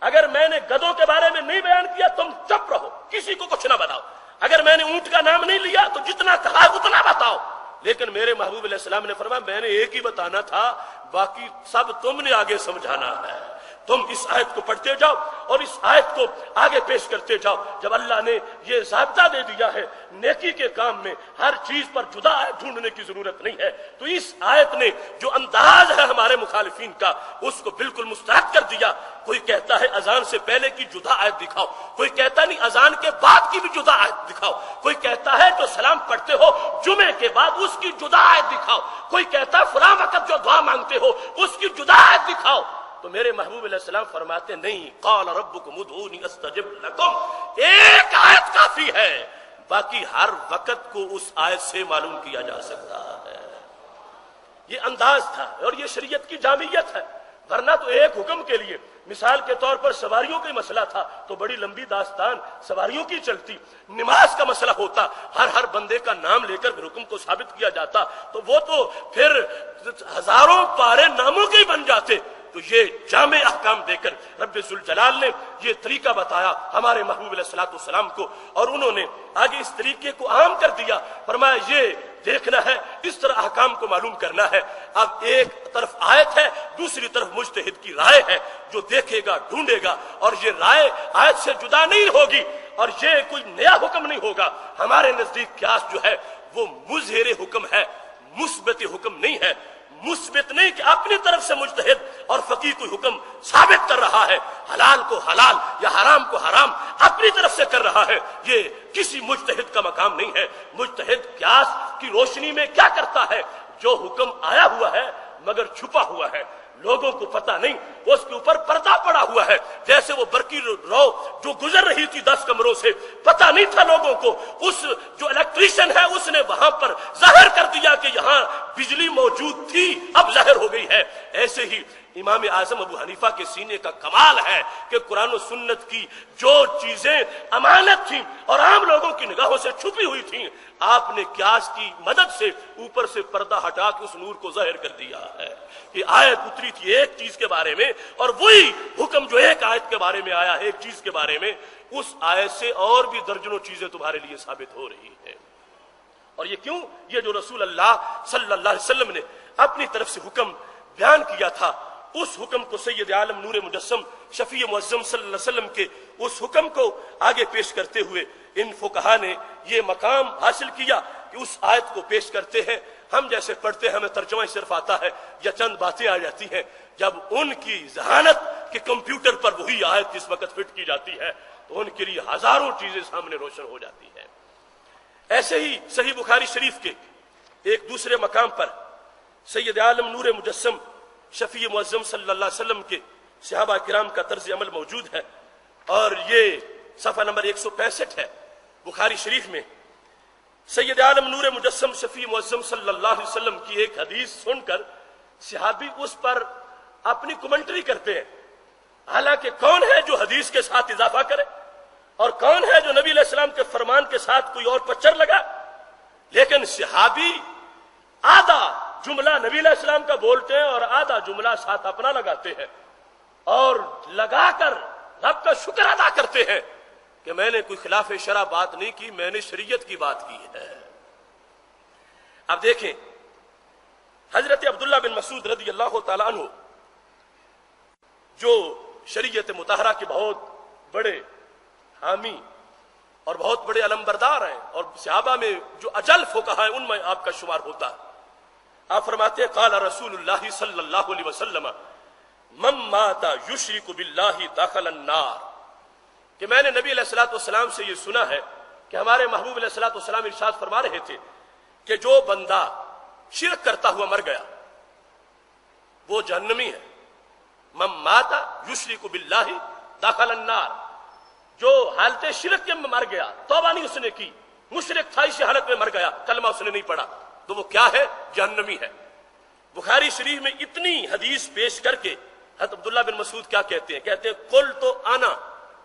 اگر میں نے گدھوں کے بارے میں نہیں بیان کیا تم چپ رہو، کسی کو کچھ نہ بتاؤ، اگر میں نے اونٹ کا نام نہیں لیا تو جتنا کہا اتنا بتاؤ۔ لیکن میرے محبوب علیہ السلام نے فرمایا میں نے ایک ہی بتانا تھا، باقی سب تم نے آگے سمجھانا ہے۔ تم اس آیت کو پڑھتے جاؤ اور اس آیت کو آگے پیش کرتے جاؤ. جب اللہ نے یہ ضابطہ دے دیا ہے نیکی کے کام میں ہر چیز پر جدا آیت ڈھونڈنے کی ضرورت نہیں ہے، تو اس آیت نے جو انداز ہے ہمارے مخالفین کا اس کو بالکل مسترد کر دیا. کوئی کہتا ہے اذان سے پہلے کی جدا آیت دکھاؤ، کوئی کہتا نہیں اذان کے بعد کی بھی جدا آیت دکھاؤ، کوئی کہتا ہے جو سلام پڑھتے ہو جمعے کے بعد اس کی جدا آیت دکھاؤ، کوئی کہتا ہے فلاں وقت جو دعا مانگتے ہو اس کی جدا آیت دکھاؤ. تو میرے محبوب علیہ السلام فرماتے نہیں، قال ربکم ادعونی استجب لکم، ایک آیت کافی ہے، باقی ہر وقت کو اس آیت سے معلوم کیا جا سکتا ہے. یہ انداز تھا اور یہ شریعت کی جامعیت ہے. ورنہ تو ایک حکم کے لیے، مثال کے طور پر سواریوں کا مسئلہ تھا تو بڑی لمبی داستان سواریوں کی چلتی. نماز کا مسئلہ ہوتا ہر بندے کا نام لے کر حکم کو ثابت کیا جاتا تو وہ تو پھر ہزاروں پارے ناموں کے ہی بن جاتے. تو یہ جامع احکام دے کر رب ذوالجلال نے یہ طریقہ بتایا ہمارے محبوب علیہ الصلوۃ والسلام کو، اور انہوں نے آگے اس طریقے کو عام کر دیا. فرمایا یہ دیکھنا ہے، اس طرح احکام کو معلوم کرنا ہے. اب ایک طرف آیت ہے، دوسری طرف مجتہد کی رائے ہے، جو دیکھے گا ڈھونڈے گا، اور یہ رائے آیت سے جدا نہیں ہوگی اور یہ کوئی نیا حکم نہیں ہوگا. ہمارے نزدیک قیاس جو ہے وہ مظہر حکم ہے، مثبت حکم نہیں ہے. مثبت نہیں کہ اپنی طرف سے مجتہد اور فقیہ کوئی حکم ثابت کر رہا ہے، حلال کو حلال یا حرام کو حرام اپنی طرف سے کر رہا ہے، یہ کسی مجتہد کا مقام نہیں ہے. مجتہد قیاس کی روشنی میں کیا کرتا ہے؟ جو حکم آیا ہوا ہے مگر چھپا ہوا ہے، لوگوں کو پتہ نہیں، اس کے اوپر پردہ پڑا ہوا ہے. جیسے وہ برقی رو جو گزر رہی تھی 10 کمروں سے، پتہ نہیں تھا لوگوں کو، اس جو الیکٹریشن ہے اس نے وہاں پر ظاہر کر دیا کہ یہاں بجلی موجود تھی، اب ظاہر ہو گئی ہے. ایسے ہی امام اعظم ابو حنیفہ کے سینے کا کمال ہے کہ قرآن و سنت کی جو چیزیں امانت تھیں اور عام لوگوں کی نگاہوں سے چھپی ہوئی تھیں، آپ نے قیاس کی مدد سے اوپر سے پردہ ہٹا کے اس نور کو ظاہر کر دیا ہے. کہ آیت اتری تھی ایک چیز کے بارے میں، اور وہی حکم جو ایک آیت کے بارے میں آیا ہے ایک چیز کے بارے میں، اس آیت سے اور بھی درجنوں چیزیں تمہارے لیے ثابت ہو رہی ہیں. اور یہ کیوں؟ یہ جو رسول اللہ صلی اللہ علیہ وسلم نے اپنی طرف سے حکم بیان کیا تھا، اس حکم کو سید عالم نور مجسم شفیع معظم صلی اللہ علیہ وسلم کے اس حکم کو آگے پیش کرتے ہوئے ان فقہا نے یہ مقام حاصل کیا کہ اس آیت کو پیش کرتے ہیں. ہم جیسے پڑھتے ہیں ہمیں ترجمہ صرف آتا ہے یا چند باتیں آ جاتی ہیں، جب ان کی ذہانت کے کمپیوٹر پر وہی آیت اس وقت فٹ کی جاتی ہے تو ان کے لیے ہزاروں چیزیں سامنے روشن ہو جاتی ہیں. ایسے ہی صحیح بخاری شریف کے ایک دوسرے مقام پر سید عالم نور مجسم شفیع معظم صلی اللہ علیہ وسلم کے صحابہ کرام کا طرز عمل موجود ہے، اور یہ صفحہ نمبر 165 ہے بخاری شریف میں. سید عالم نور مجسم شفیع معظم صلی اللہ علیہ وسلم کی ایک حدیث سن کر صحابی اس پر اپنی کمنٹری کرتے ہیں. حالانکہ کون ہے جو حدیث کے ساتھ اضافہ کرے اور کون ہے جو نبی علیہ السلام کے فرمان کے ساتھ کوئی اور پچر لگا؟ لیکن صحابی آدھا جملہ نبی علیہ السلام کا بولتے ہیں اور آدھا جملہ ساتھ اپنا لگاتے ہیں، اور لگا کر رب کا شکر ادا کرتے ہیں کہ میں نے کوئی خلاف شرع بات نہیں کی، میں نے شریعت کی بات کی ہے. اب دیکھیں حضرت عبداللہ بن مسعود رضی اللہ تعالیٰ عنہ جو شریعت مطہرہ کے بہت بڑے حامی اور بہت بڑے علمبردار ہیں اور صحابہ میں جو اجل فقہا ہیں ان میں آپ کا شمار ہوتا ہے. آپ فرماتے ہیں قال رسول اللہ صلی اللہ علیہ وسلم من مات یشرک باللہ دخل النار، کہ میں نے نبی علیہ الصلوۃ والسلام سے یہ سنا ہے کہ ہمارے محبوب علیہ الصلوۃ والسلام ارشاد فرما رہے تھے کہ جو بندہ شرک کرتا ہوا مر گیا وہ جہنمی ہے. من مات یشرک باللہ دخل النار، جو حالت شرک کے میں مر گیا، توبہ نہیں اس نے کی، مشرک تھا اسی حالت میں مر گیا، کلمہ اس نے نہیں پڑھا، تو وہ کیا ہے؟ جہنمی ہے. بخاری شریف میں اتنی حدیث پیش کر کے حضرت عبداللہ بن مسعود کیا کہتے ہیں؟ کہتے ہیں قل تو انا،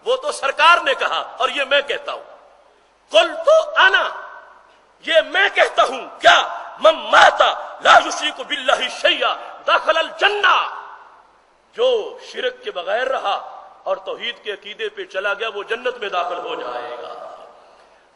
وہ تو سرکار نے کہا اور یہ میں کہتا ہوں. قل تو انا، یہ میں کہتا ہوں. کیا؟ من مات لا یشرک باللہ شیئا دخل الجنہ، جو شرک کے بغیر رہا اور توحید کے عقیدے پہ چلا گیا وہ جنت میں داخل ہو جائے گا.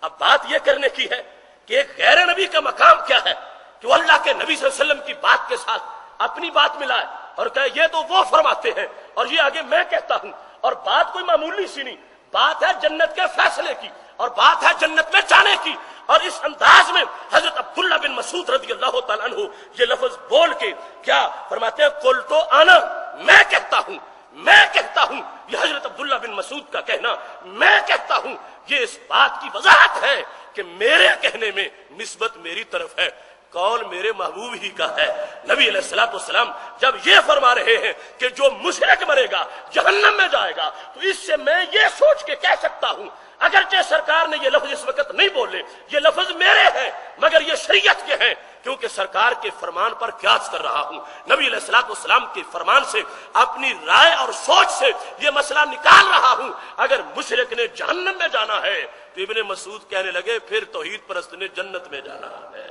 اب بات یہ کرنے کی ہے کہ ایک غیر نبی کا مقام کیا ہے کہ وہ اللہ کے نبی صلی اللہ علیہ وسلم کی بات کے ساتھ اپنی بات ملائے اور کہے یہ تو وہ فرماتے ہیں اور یہ آگے میں کہتا ہوں، اور بات کوئی معمولی سی نہیں، بات ہے جنت کے فیصلے کی، اور بات ہے جنت میں جانے کی۔ اور اس انداز میں حضرت عبداللہ بن مسعود رضی اللہ تعالیٰ عنہ یہ لفظ بول کے کیا فرماتے ہیں، قل تو آنا، میں کہتا ہوں، میں کہتا ہوں، یہ حضرت عبداللہ بن مسعود کا کہنا، میں کہتا ہوں، یہ اس بات کی وضاحت ہے کہ میرے کہنے میں نسبت میری طرف ہے، قول میرے محبوب ہی کا ہے۔ نبی علیہ الصلوۃ والسلام جب یہ فرما رہے ہیں کہ جو مشرک مرے گا جہنم میں جائے گا، تو اس سے میں یہ سوچ کے کہہ سکتا ہوں، اگرچہ سرکار نے یہ لفظ اس وقت نہیں بولے، یہ لفظ میرے ہیں مگر یہ شریعت کے ہیں، کیونکہ سرکار کے فرمان پر قیاس کر رہا ہوں، نبی علیہ الصلوۃ والسلام کے فرمان سے اپنی رائے اور سوچ سے یہ مسئلہ نکال رہا ہوں۔ اگر مشرک نے جہنم میں جانا ہے تو ابن مسعود کہنے لگے پھر توحید پرست نے جنت میں جانا ہے۔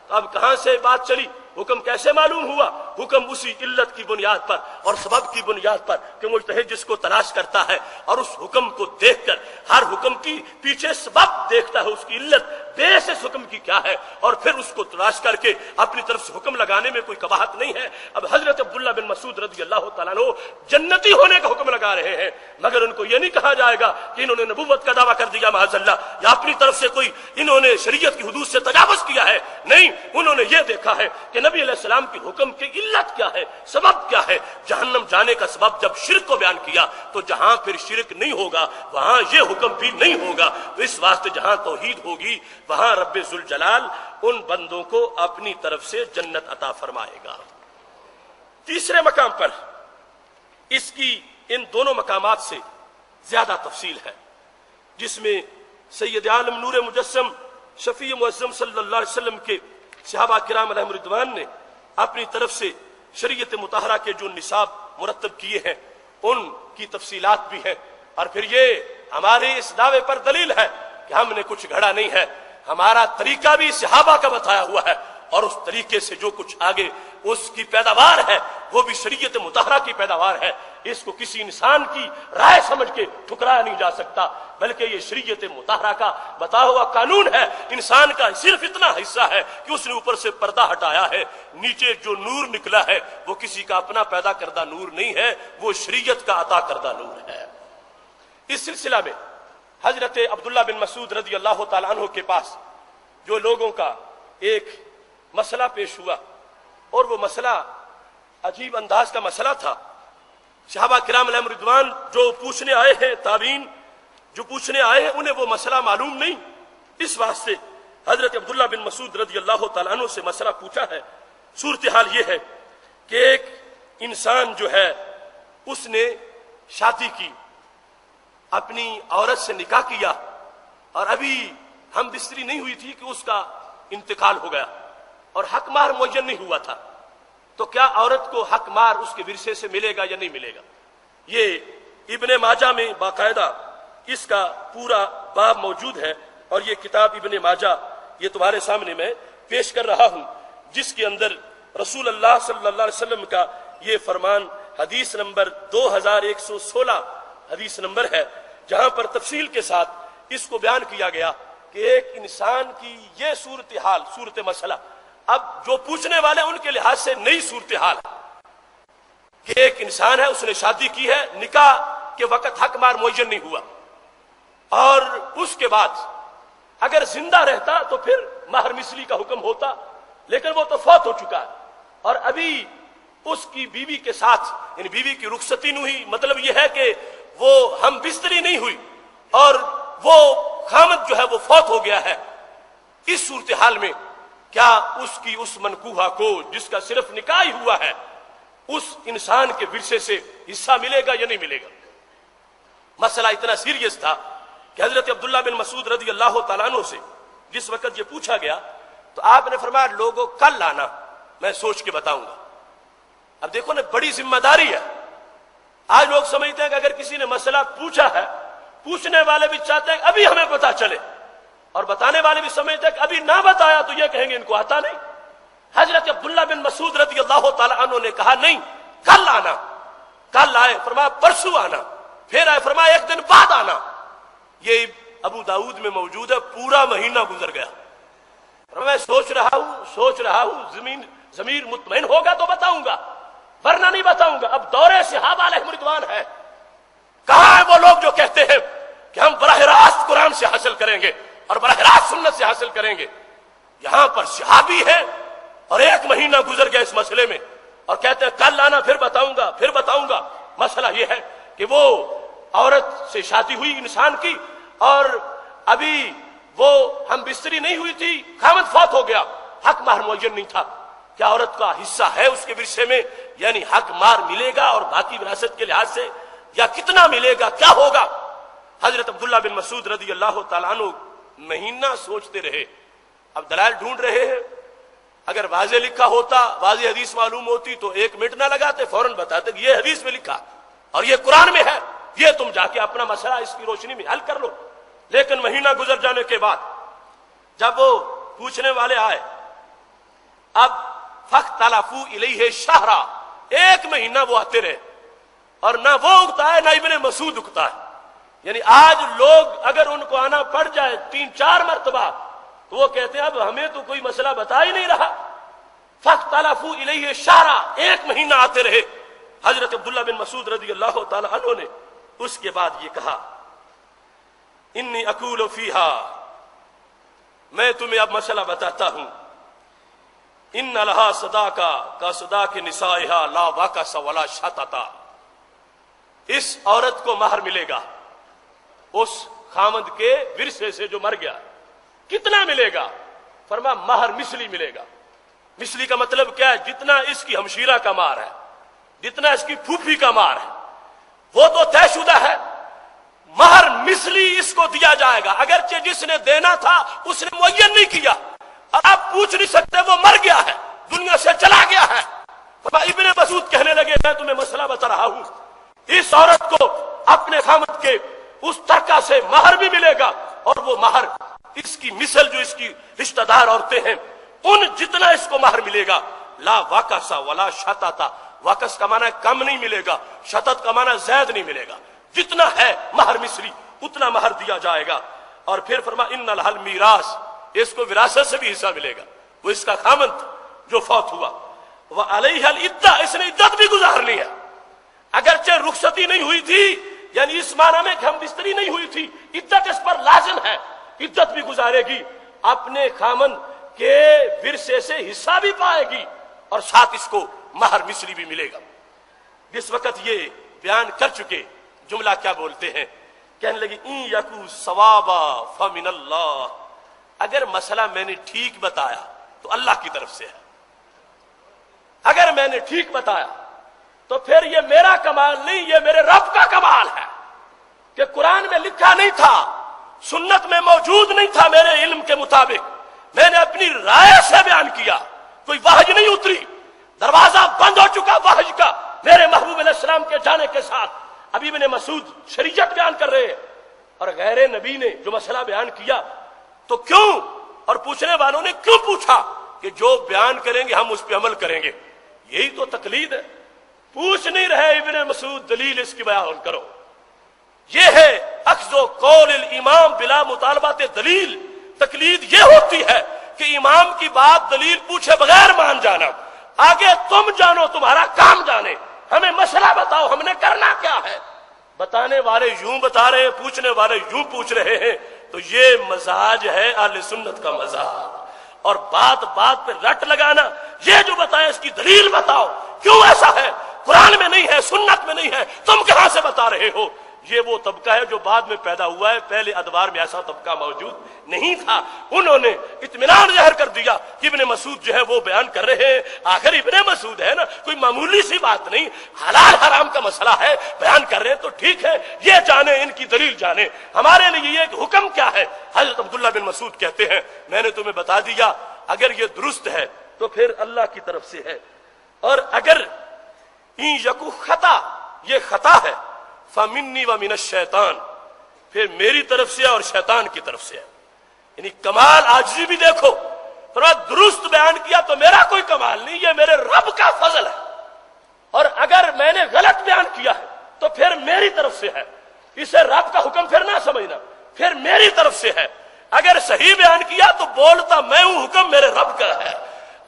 اب کہاں سے بات چلی؟ حکم کیسے معلوم ہوا؟ حکم اسی علت کی بنیاد پر اور سبب کی بنیاد پر کہ مجتہد جس کو تلاش کرتا ہے اور اس حکم کو دیکھ کر ہر حکم کی پیچھے سبب دیکھتا ہے، اس کی علت بیس اس حکم کی کیا ہے، اور پھر اس کو تلاش کر کے اپنی طرف سے حکم لگانے میں کوئی قباحت نہیں ہے۔ اب حضرت عبداللہ بن مسعود رضی اللہ تعالیٰ عنہ جنتی ہونے کا حکم لگا رہے ہیں، مگر ان کو یہ نہیں کہا جائے گا کہ انہوں نے نبوت کا دعویٰ کر دیا معاذ اللہ، یا اپنی طرف سے کوئی انہوں نے شریعت کی حدود سے تجاوز کیا ہے، نہیں، انہوں نے یہ دیکھا ہے کہ نبی علیہ السلام کی حکم کی علت کیا ہے، سبب کیا ہے۔ جہنم جانے کا سبب جب شرک کو بیان کیا تو جہاں پھر شرک نہیں ہوگا وہاں یہ حکم بھی نہیں ہوگا، تو اس واسطے جہاں توحید ہوگی وہاں رب ذوالجلال ان بندوں کو اپنی طرف سے جنت عطا فرمائے گا۔ تیسرے مقام پر اس کی ان دونوں مقامات سے زیادہ تفصیل ہے، جس میں سید عالم نور مجسم شفیع معظم صلی اللہ علیہ وسلم کے صحابہ کرام علیہم رضوان نے اپنی طرف سے شریعت مطہرہ کے جو نصاب مرتب کیے ہیں ان کی تفصیلات بھی ہیں، اور پھر یہ ہمارے اس دعوے پر دلیل ہے کہ ہم نے کچھ گھڑا نہیں ہے، ہمارا طریقہ بھی صحابہ کا بتایا ہوا ہے، اور اس طریقے سے جو کچھ آگے اس کی پیداوار ہے وہ بھی شریعت مطہرہ کی پیداوار ہے۔ اس کو کسی انسان کی رائے سمجھ کے ٹھکرایا نہیں جا سکتا، بلکہ یہ شریعت مطہرہ کا بتا ہوا قانون ہے۔ انسان کا صرف اتنا حصہ ہے کہ اس نے اوپر سے پردہ ہٹایا ہے، نیچے جو نور نکلا ہے وہ کسی کا اپنا پیدا کردہ نور نہیں ہے، وہ شریعت کا عطا کردہ نور ہے۔ اس سلسلہ میں حضرت عبداللہ بن مسعود رضی اللہ تعالیٰ عنہ کے پاس جو لوگوں کا ایک مسئلہ پیش ہوا، اور وہ مسئلہ عجیب انداز کا مسئلہ تھا۔ صحابہ کرام علیہم رضوان جو پوچھنے آئے ہیں، تابعین جو پوچھنے آئے ہیں، انہیں وہ مسئلہ معلوم نہیں، اس واسطے حضرت عبداللہ بن مسعود رضی اللہ تعالیٰ عنہ سے مسئلہ پوچھا ہے۔ صورتحال یہ ہے کہ ایک انسان جو ہے اس نے شادی کی، اپنی عورت سے نکاح کیا، اور ابھی ہم بستری نہیں ہوئی تھی کہ اس کا انتقال ہو گیا، اور حق مہر معین نہیں ہوا تھا، تو کیا عورت کو حق مہر اس کے ورثے سے ملے گا یا نہیں ملے گا؟ یہ ابن ماجہ میں باقاعدہ اس کا پورا باب موجود ہے، اور یہ کتاب ابن ماجہ یہ تمہارے سامنے میں پیش کر رہا ہوں، جس کے اندر رسول اللہ صلی اللہ علیہ وسلم کا یہ فرمان حدیث نمبر 2116 حدیث نمبر ہے، جہاں پر تفصیل کے ساتھ اس کو بیان کیا گیا کہ ایک انسان کی یہ صورتحال، صورت مسئلہ، اب جو پوچھنے والے ان کے لحاظ سے نئی صورتحال کہ ایک انسان ہے، اس نے شادی کی ہے، نکاح کے وقت حق مہر معین نہیں ہوا، اور اس کے بعد اگر زندہ رہتا تو پھر مہر مثلی کا حکم ہوتا، لیکن وہ تو فوت ہو چکا ہے، اور ابھی اس کی بیوی کے ساتھ، یعنی بیوی کی رخصتی نہیں ہوئی، مطلب یہ ہے کہ وہ ہم بستری نہیں ہوئی، اور وہ خامد جو ہے وہ فوت ہو گیا ہے۔ اس صورتحال میں کیا اس کی اس منکوحہ کو جس کا صرف نکاح ہی ہوا ہے اس انسان کے ورثے سے حصہ ملے گا یا نہیں ملے گا؟ مسئلہ اتنا سیریس تھا کہ حضرت عبداللہ بن مسعود رضی اللہ تعالیٰ عنہ سے جس وقت یہ پوچھا گیا تو آپ نے فرمایا لوگوں کل آنا، میں سوچ کے بتاؤں گا۔ اب دیکھو نا، بڑی ذمہ داری ہے۔ آج لوگ سمجھتے ہیں کہ اگر کسی نے مسئلہ پوچھا ہے، پوچھنے والے بھی چاہتے ہیں ابھی ہمیں پتا چلے، اور بتانے والے بھی سمجھتے ہیں کہ ابھی نہ بتایا تو یہ کہیں گے ان کو آتا نہیں۔ حضرت عبداللہ بن مسعود رضی اللہ تعالیٰ عنہ نے کہا نہیں، کل آنا۔ کل آئے، فرمایا پرسوں آنا، پھر آئے، فرمایا ایک دن بعد آنا۔ یہ ابو داؤد میں موجود ہے، پورا مہینہ گزر گیا۔ میں سوچ رہا ہوں ضمیر مطمئن ہوگا تو بتاؤں گا، ورنہ نہیں بتاؤں گا۔ اب دورے صحابہ علیہم رضوان ہے، کہاں ہیں وہ لوگ جو کہتے ہیں کہ ہم براہ راست قرآن سے حاصل کریں گے اور براہ راست سنت سے حاصل کریں گے؟ یہاں پر صحابی ہے اور 1 مہینہ گزر گیا اس مسئلے میں اور کہتے ہیں کل آنا پھر بتاؤں گا پھر بتاؤں گا۔ مسئلہ یہ ہے کہ وہ عورت سے شادی ہوئی انسان کی اور ابھی وہ ہم بستری نہیں ہوئی تھی، خاوند فوت ہو گیا، حق مہر معین نہیں تھا، کیا عورت کا حصہ ہے اس کے ورثے میں؟ یعنی حق مہر ملے گا اور باقی وراثت کے لحاظ سے یا کتنا ملے گا، کیا ہوگا؟ حضرت عبداللہ بن مسعود رضی اللہ تعالیٰ عنہ مہینہ سوچتے رہے، اب دلائل ڈھونڈ رہے ہیں، اگر واضح لکھا ہوتا، واضح حدیث معلوم ہوتی تو 1 منٹ نہ لگاتے، فوراً بتاتے کہ یہ حدیث میں لکھا اور یہ قرآن میں ہے، یہ تم جا کے اپنا مسئلہ اس کی روشنی میں حل کر لو۔ لیکن مہینہ گزر جانے کے بعد جب وہ پوچھنے والے آئے، اب فاختلفوا الیہ شہرا، 1 مہینہ وہ آتے رہے اور نہ وہ اگتا ہے نہ ابن مسعود اگتا ہے۔ یعنی آج لوگ اگر ان کو آنا پڑ جائے 3-4 مرتبہ تو وہ کہتے ہیں اب ہمیں تو کوئی مسئلہ بتا ہی نہیں رہا۔ فاختلفوا الیہ شہرا، 1 مہینہ آتے رہے۔ حضرت عبداللہ بن مسعود رضی اللہ تعالی عنہ نے اس کے بعد یہ کہا، انی اقول فیہا، میں تمہیں اب مسئلہ بتاتا ہوں، ان لہا صداقہ کا صداق نسائہا لا واقص ولا شططا، اس عورت کو مہر ملے گا اس خامند کے ورثے سے جو مر گیا۔ کتنا ملے گا؟ فرما مہر مثلی ملے گا۔ مثلی کا مطلب کیا ہے؟ جتنا اس کی ہمشیرہ کا مہر ہے، جتنا اس کی پھوپھی کا مہر ہے، وہ تو طے شدہ ہے، مہر مثلی اس کو دیا جائے گا، اگرچہ جس نے دینا تھا اس نے معین نہیں کیا، آپ پوچھ نہیں سکتے، وہ مر گیا ہے، دنیا سے چلا گیا ہے۔ ابن مسعود کہنے لگے میں تمہیں مسئلہ بتا رہا ہوں، اس عورت کو اپنے خامد کے اس ترکہ سے مہر بھی ملے گا اور وہ مہر اس کی مثل جو اس کی رشتہ دار عورتیں ہیں ان جتنا اس کو مہر ملے گا، لا واقص ولا شططا، واقص کا معنی کم نہیں ملے گا، شطط کا معنی زائد نہیں ملے گا، جتنا ہے مہر مثلی اتنا مہر دیا جائے گا۔ اور پھر فرما ان لہا المیراث، اس کو وراثت سے بھی حصہ ملے گا، وہ اس کا خامند جو فوت ہوا، وعلیہ العدہ، اس نے عدت بھی گزارنی ہے، اگرچہ رخصتی نہیں ہوئی تھی، یعنی اس معنی میں کہ ہم بستری نہیں ہوئی تھی، عدت اس پر لازم ہے، عدت بھی گزارے گی، اپنے خامند کے ورثے سے حصہ بھی پائے گی اور ساتھ اس کو مہر مثلی بھی ملے گا۔ جس وقت یہ بیان کر چکے جملہ کیا بولتے ہیں، کہنے لگے ان یکو ثوابا فمن اللہ، اگر مسئلہ میں نے ٹھیک بتایا تو اللہ کی طرف سے ہے، اگر میں نے ٹھیک بتایا تو پھر یہ میرا کمال نہیں، یہ میرے رب کا کمال ہے کہ قرآن میں لکھا نہیں تھا، سنت میں موجود نہیں تھا، میرے علم کے مطابق میں نے اپنی رائے سے بیان کیا، کوئی وحی نہیں اتری، دروازہ بند ہو چکا وحی کا میرے محبوب علیہ السلام کے جانے کے ساتھ۔ ابھی ابن مسعود شریعت بیان کر رہے ہیں اور غیر نبی نے جو مسئلہ بیان کیا تو کیوں، اور پوچھنے والوں نے کیوں پوچھا کہ جو بیان کریں گے ہم اس پہ عمل کریں گے، یہی تو تقلید ہے۔ پوچھ نہیں رہے ابن مسعود، دلیل اس کی بیان کرو، یہ ہے اخذ و قول الامام بلا مطالبات دلیل۔ تقلید یہ ہوتی ہے کہ امام کی بات دلیل پوچھے بغیر مان جانا، آگے تم جانو، تمہارا کام جانے، ہمیں مسئلہ بتاؤ ہم نے کرنا کیا ہے۔ بتانے والے یوں بتا رہے ہیں، پوچھنے والے یوں پوچھ رہے ہیں، تو یہ مزاج ہے اہل سنت کا مزاج۔ اور بات بات پہ رٹ لگانا، یہ جو بتائیں اس کی دلیل بتاؤ، کیوں ایسا ہے، قرآن میں نہیں ہے، سنت میں نہیں ہے، تم کہاں سے بتا رہے ہو۔ یہ وہ طبقہ ہے جو بعد میں پیدا ہوا ہے، پہلے ادوار میں ایسا طبقہ موجود نہیں تھا۔ انہوں نے اطمینان ظاہر کر دیا کہ ابن مسعود جو ہے وہ بیان کر رہے ہیں، آخر ابن مسعود ہے نا، کوئی معمولی سی بات نہیں، حلال حرام کا مسئلہ ہے، بیان کر رہے ہیں تو ٹھیک ہے، یہ جانے، ان کی دلیل جانے، ہمارے لیے یہ حکم کیا ہے۔ حضرت عبداللہ بن مسعود کہتے ہیں میں نے تمہیں بتا دیا، اگر یہ درست ہے تو پھر اللہ کی طرف سے ہے، اور اگر این یکو خطا، یہ خطا ہے، فمنی ومن الشیطان، پھر میری طرف سے اور شیطان کی طرف سے ہے۔ یعنی کمال عاجزی بھی دیکھو، تھوڑا درست بیان کیا تو میرا کوئی کمال نہیں، یہ میرے رب کا فضل ہے، اور اگر میں نے غلط بیان کیا ہے تو پھر میری طرف سے ہے، اسے رب کا حکم پھر نہ سمجھنا، پھر میری طرف سے ہے۔ اگر صحیح بیان کیا تو بولتا میں ہوں، حکم میرے رب کا ہے،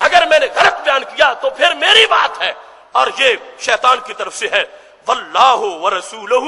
اگر میں نے غلط بیان کیا تو پھر میری بات ہے، اور یہ شیطان کی طرف سے ہے. واللہ ورسولہ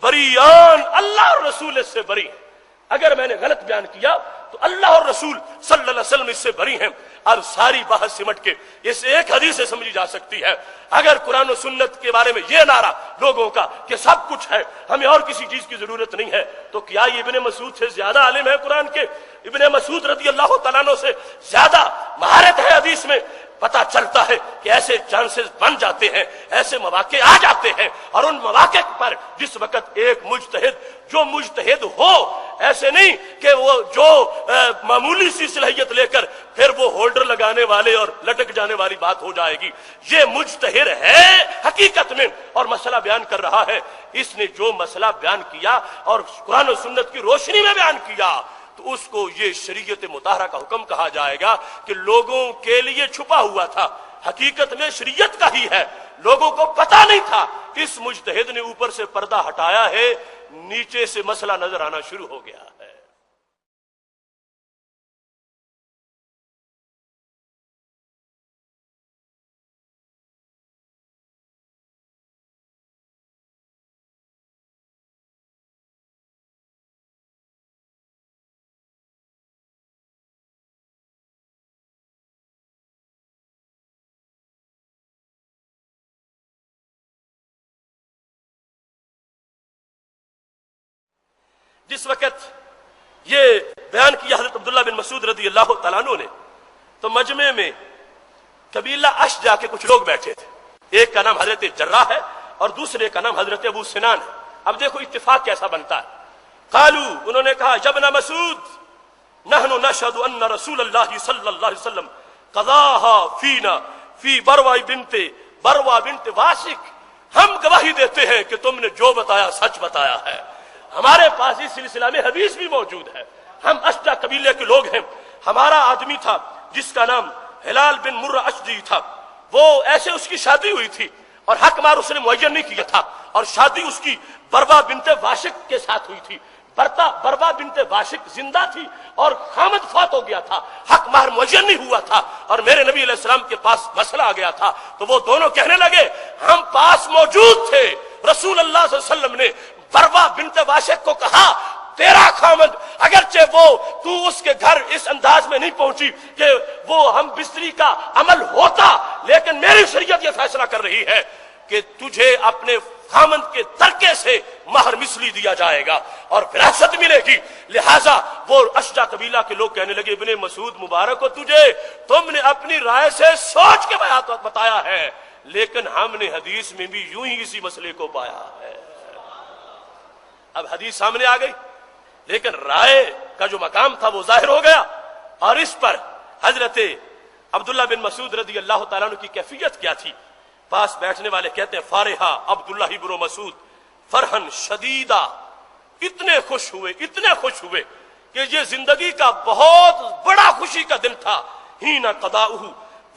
بریان، اللہ اور رسول اس سے بری ہیں. اگر میں نے غلط بیان کیا تو اللہ اور رسول صلی اللہ علیہ وسلم اس سے بری ہیں. اور ساری بحث سمٹ کے اس ایک حدیث سے سمجھی جا سکتی ہے. اگر قرآن و سنت کے بارے میں یہ نعرہ لوگوں کا کہ سب کچھ ہے، ہمیں اور کسی چیز کی ضرورت نہیں ہے، تو کیا یہ ابن مسعود سے زیادہ عالم ہے قرآن کے؟ ابن مسعود رضی اللہ تعالیٰ عنہ سے زیادہ مہارت ہے حدیث میں؟ پتا چلتا ہے کہ ایسے چانسز بن جاتے ہیں، ایسے مواقع آ جاتے ہیں، اور ان مواقع پر جس وقت ایک مجتہد جو مجتہد ہو، ایسے نہیں کہ وہ جو معمولی سی صلاحیت لے کر پھر وہ ہولڈر لگانے والے اور لٹک جانے والی بات ہو جائے گی. یہ مجتہد ہے حقیقت میں اور مسئلہ بیان کر رہا ہے. اس نے جو مسئلہ بیان کیا اور قرآن و سنت کی روشنی میں بیان کیا تو اس کو یہ شریعت مطہرہ کا حکم کہا جائے گا کہ لوگوں کے لیے چھپا ہوا تھا، حقیقت میں شریعت کا ہی ہے. لوگوں کو پتا نہیں تھا. اس مجتہد نے اوپر سے پردہ ہٹایا ہے، نیچے سے مسئلہ نظر آنا شروع ہو گیا ہے. جس وقت یہ بیان کیا حضرت عبداللہ بن مسعود رضی اللہ تعالیٰ عنہ نے تو مجمع میں قبیلہ اشجع کے کچھ لوگ بیٹھے تھے. ایک کا نام حضرت جراح ہے اور دوسرے کا نام حضرت ابو سنان ہے. اب دیکھو اتفاق کیسا بنتا ہے. قالو، انہوں نے کہا، یا ابن مسعود نحن نشهد ان رسول اللہ صلی اللہ علیہ وسلم قضاها فینا فی بروا بنت واسق. ہم گواہی دیتے ہیں کہ تم نے جو بتایا سچ بتایا ہے. ہمارے پاس اس سلسلہ میں حدیث بھی موجود ہے. ہم اشجع قبیلے کے لوگ ہیں. ہمارا آدمی تھا جس کا نام ہلال بن مرہ اشجعی تھا. وہ ایسے اس کی شادی ہوئی تھی اور حق مار اس نے معین نہیں کیا تھا، اور شادی اس کی بروا بنت واشق کے ساتھ ہوئی تھی. بروا بنت واشق زندہ تھی اور خامد فوت ہو گیا تھا، حق مہر معین نہیں ہوا تھا، اور میرے نبی علیہ السلام کے پاس مسئلہ آ گیا تھا. تو وہ دونوں کہنے لگے، ہم پاس موجود تھے. رسول اللہ صلی اللہ علیہ وسلم نے بروا بنت واشق کو کہا، تیرا خامد اگرچہ تو اس کے گھر اس انداز میں نہیں پہنچی کہ وہ ہم بستری کا عمل ہوتا، لیکن میری شریعت یہ فیصلہ کر رہی ہے کہ تجھے اپنے خامد کے ترکے سے مہر مثلی دیا جائے گا اور وراثت ملے گی. لہذا وہ اشجع قبیلہ کے لوگ کہنے لگے، ابن مسعود مبارک ہو تجھے، تم نے اپنی رائے سے سوچ کے بتایا ہے، لیکن ہم نے حدیث میں بھی یوں ہی اسی مسئلے کو پایا ہے. اب حدیث سامنے آ گئی، لیکن رائے کا جو مقام تھا وہ ظاہر ہو گیا. اور اس پر حضرت عبداللہ بن مسعود رضی اللہ تعالیٰ عنہ کی کیفیت کیا تھی؟ پاس بیٹھنے والے کہتے ہیں، فارحہ عبداللہ بن مسعود فرحن شدیدہ، اتنے خوش ہوئے کہ یہ زندگی کا بہت بڑا خوشی کا دن تھا. ہین قضاؤہ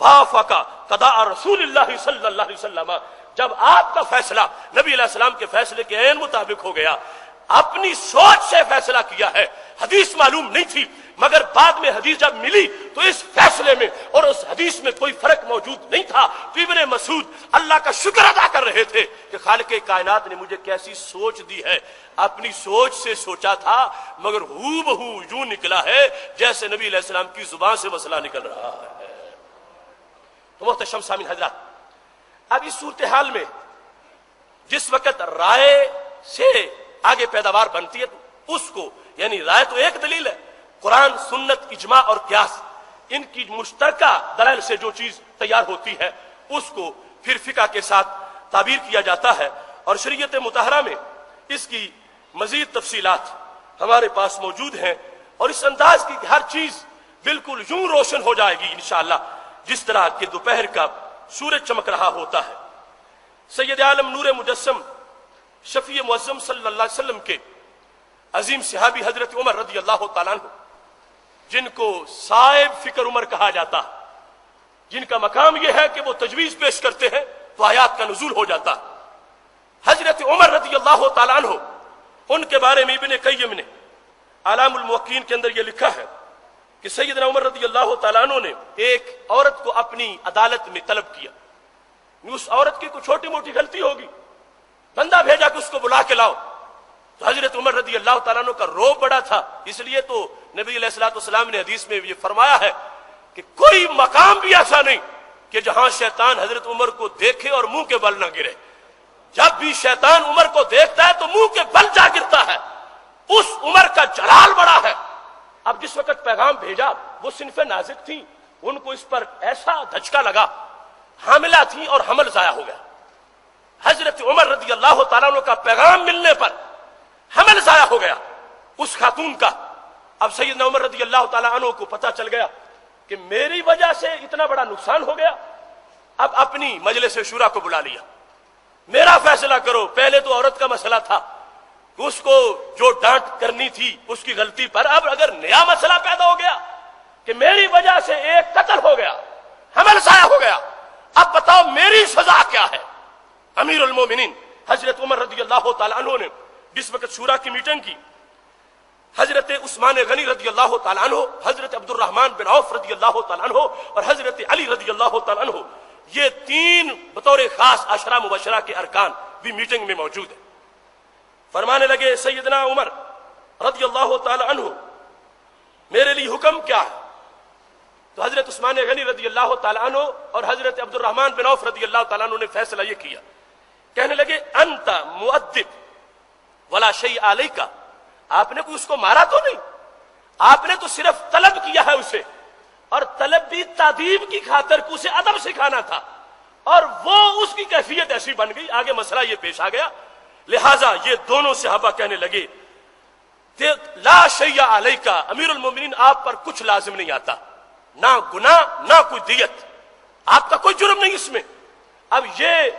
وافق قضاء رسول اللہ صلی اللہ علیہ وسلم، جب آپ کا فیصلہ نبی علیہ السلام کے فیصلے کے عین مطابق ہو گیا. اپنی سوچ سے فیصلہ کیا ہے، حدیث معلوم نہیں تھی، مگر بعد میں حدیث جب ملی تو اس فیصلے میں اور اس حدیث میں کوئی فرق موجود نہیں تھا. تو ابن مسعود اللہ کا شکر ادا کر رہے تھے کہ خالق کائنات نے مجھے کیسی سوچ دی ہے. اپنی سوچ سے سوچا تھا مگر ہو بہو یوں نکلا ہے جیسے نبی علیہ السلام کی زبان سے مسئلہ نکل رہا ہے. تو محترم سامعین حضرات، اب اس صورتحال میں جس وقت رائے سے آگے پیداوار بنتی ہے تو اس کو، یعنی رائے تو ایک دلیل ہے، قرآن سنت اجماع اور قیاس، ان کی مشترکہ دلائل سے جو چیز تیار ہوتی ہے اس کو پھر فقہ کے ساتھ تعبیر کیا جاتا ہے. اور شریعت مطہرہ میں اس کی مزید تفصیلات ہمارے پاس موجود ہیں، اور اس انداز کی ہر چیز بالکل یوں روشن ہو جائے گی انشاءاللہ جس طرح کہ دوپہر کا سورج چمک رہا ہوتا ہے. سید عالم نور مجسم شفیع معظم صلی اللہ علیہ وسلم کے عظیم صحابی حضرت عمر رضی اللہ تعالیٰ عنہ، جن کو صاحب فکر عمر کہا جاتا ہے، جن کا مقام یہ ہے کہ وہ تجویز پیش کرتے ہیں تو آیات کا نزول ہو جاتا. حضرت عمر رضی اللہ تعالیٰ عنہ، ان کے بارے میں ابن قیم نے اعلام الموقعین کے اندر یہ لکھا ہے کہ سیدنا عمر رضی اللہ تعالیٰ عنہ نے ایک عورت کو اپنی عدالت میں طلب کیا. اس عورت کی کوئی چھوٹی موٹی غلطی ہوگی، بندہ بھیجا کہ اس کو بلا کے لاؤ. تو حضرت عمر رضی اللہ تعالیٰ عنہ کا روب بڑا تھا. اس لیے تو نبی علیہ الصلوۃ والسلام نے حدیث میں یہ فرمایا ہے کہ کوئی مقام بھی ایسا نہیں کہ جہاں شیطان حضرت عمر کو دیکھے اور منہ کے بل نہ گرے. جب بھی شیطان عمر کو دیکھتا ہے تو منہ کے بل جا گرتا ہے. اس عمر کا جلال بڑا ہے. اب جس وقت پیغام بھیجا وہ صنف نازک تھی، ان کو اس پر ایسا دھچکا لگا، حاملہ تھی اور حمل ضائع ہو گیا. حضرت عمر رضی اللہ تعالیٰ عنہ کا پیغام ملنے پر حمل ضائع ہو گیا اس خاتون کا. اب سیدنا عمر رضی اللہ تعالیٰ عنہ کو پتہ چل گیا کہ میری وجہ سے اتنا بڑا نقصان ہو گیا. اب اپنی مجلس شورا کو بلا لیا، میرا فیصلہ کرو. پہلے تو عورت کا مسئلہ تھا، اس کو جو ڈانٹ کرنی تھی اس کی غلطی پر، اب اگر نیا مسئلہ پیدا ہو گیا کہ میری وجہ سے ایک قتل ہو گیا، حمل ضائع ہو گیا، اب بتاؤ میری سزا کیا ہے؟ امیر المومنین حضرت عمر رضی اللہ تعالیٰ عنہ نے جس وقت شورا کی میٹنگ کی، حضرت عثمان غنی رضی اللہ تعالیٰ عنہ، حضرت عبد الرحمن بن عوف رضی اللہ تعالیٰ عنہ اور حضرت علی رضی اللہ تعالیٰ عنہ، یہ تین بطور خاص عشرہ مبشرہ کے ارکان بھی میٹنگ میں موجود ہیں. فرمانے لگے سیدنا عمر رضی اللہ تعالیٰ عنہ میرے لیے حکم کیا ہے؟ تو حضرت عثمان غنی رضی اللہ تعالیٰ عنہ اور حضرت عبد الرحمن بن عوف رضی اللہ تعالیٰ عنہ نے فیصلہ یہ کیا، کہنے لگے انت مؤدب ولا شیء علیک. آپ نے کوئی اس کو مارا تو نہیں، آپ نے تو صرف طلب کیا ہے اسے، اور طلب بھی تعدیب کی خاطر کو اسے ادب سکھانا تھا، اور وہ اس کی کیفیت ایسی بن گئی. آگے مسئلہ یہ پیش آ گیا، لہٰذا یہ دونوں صحابہ کہنے لگے لا شیء علیک، امیر المومنین آپ پر کچھ لازم نہیں آتا، نہ گناہ نہ کوئی دیت، آپ کا کوئی جرم نہیں اس میں. اب یہ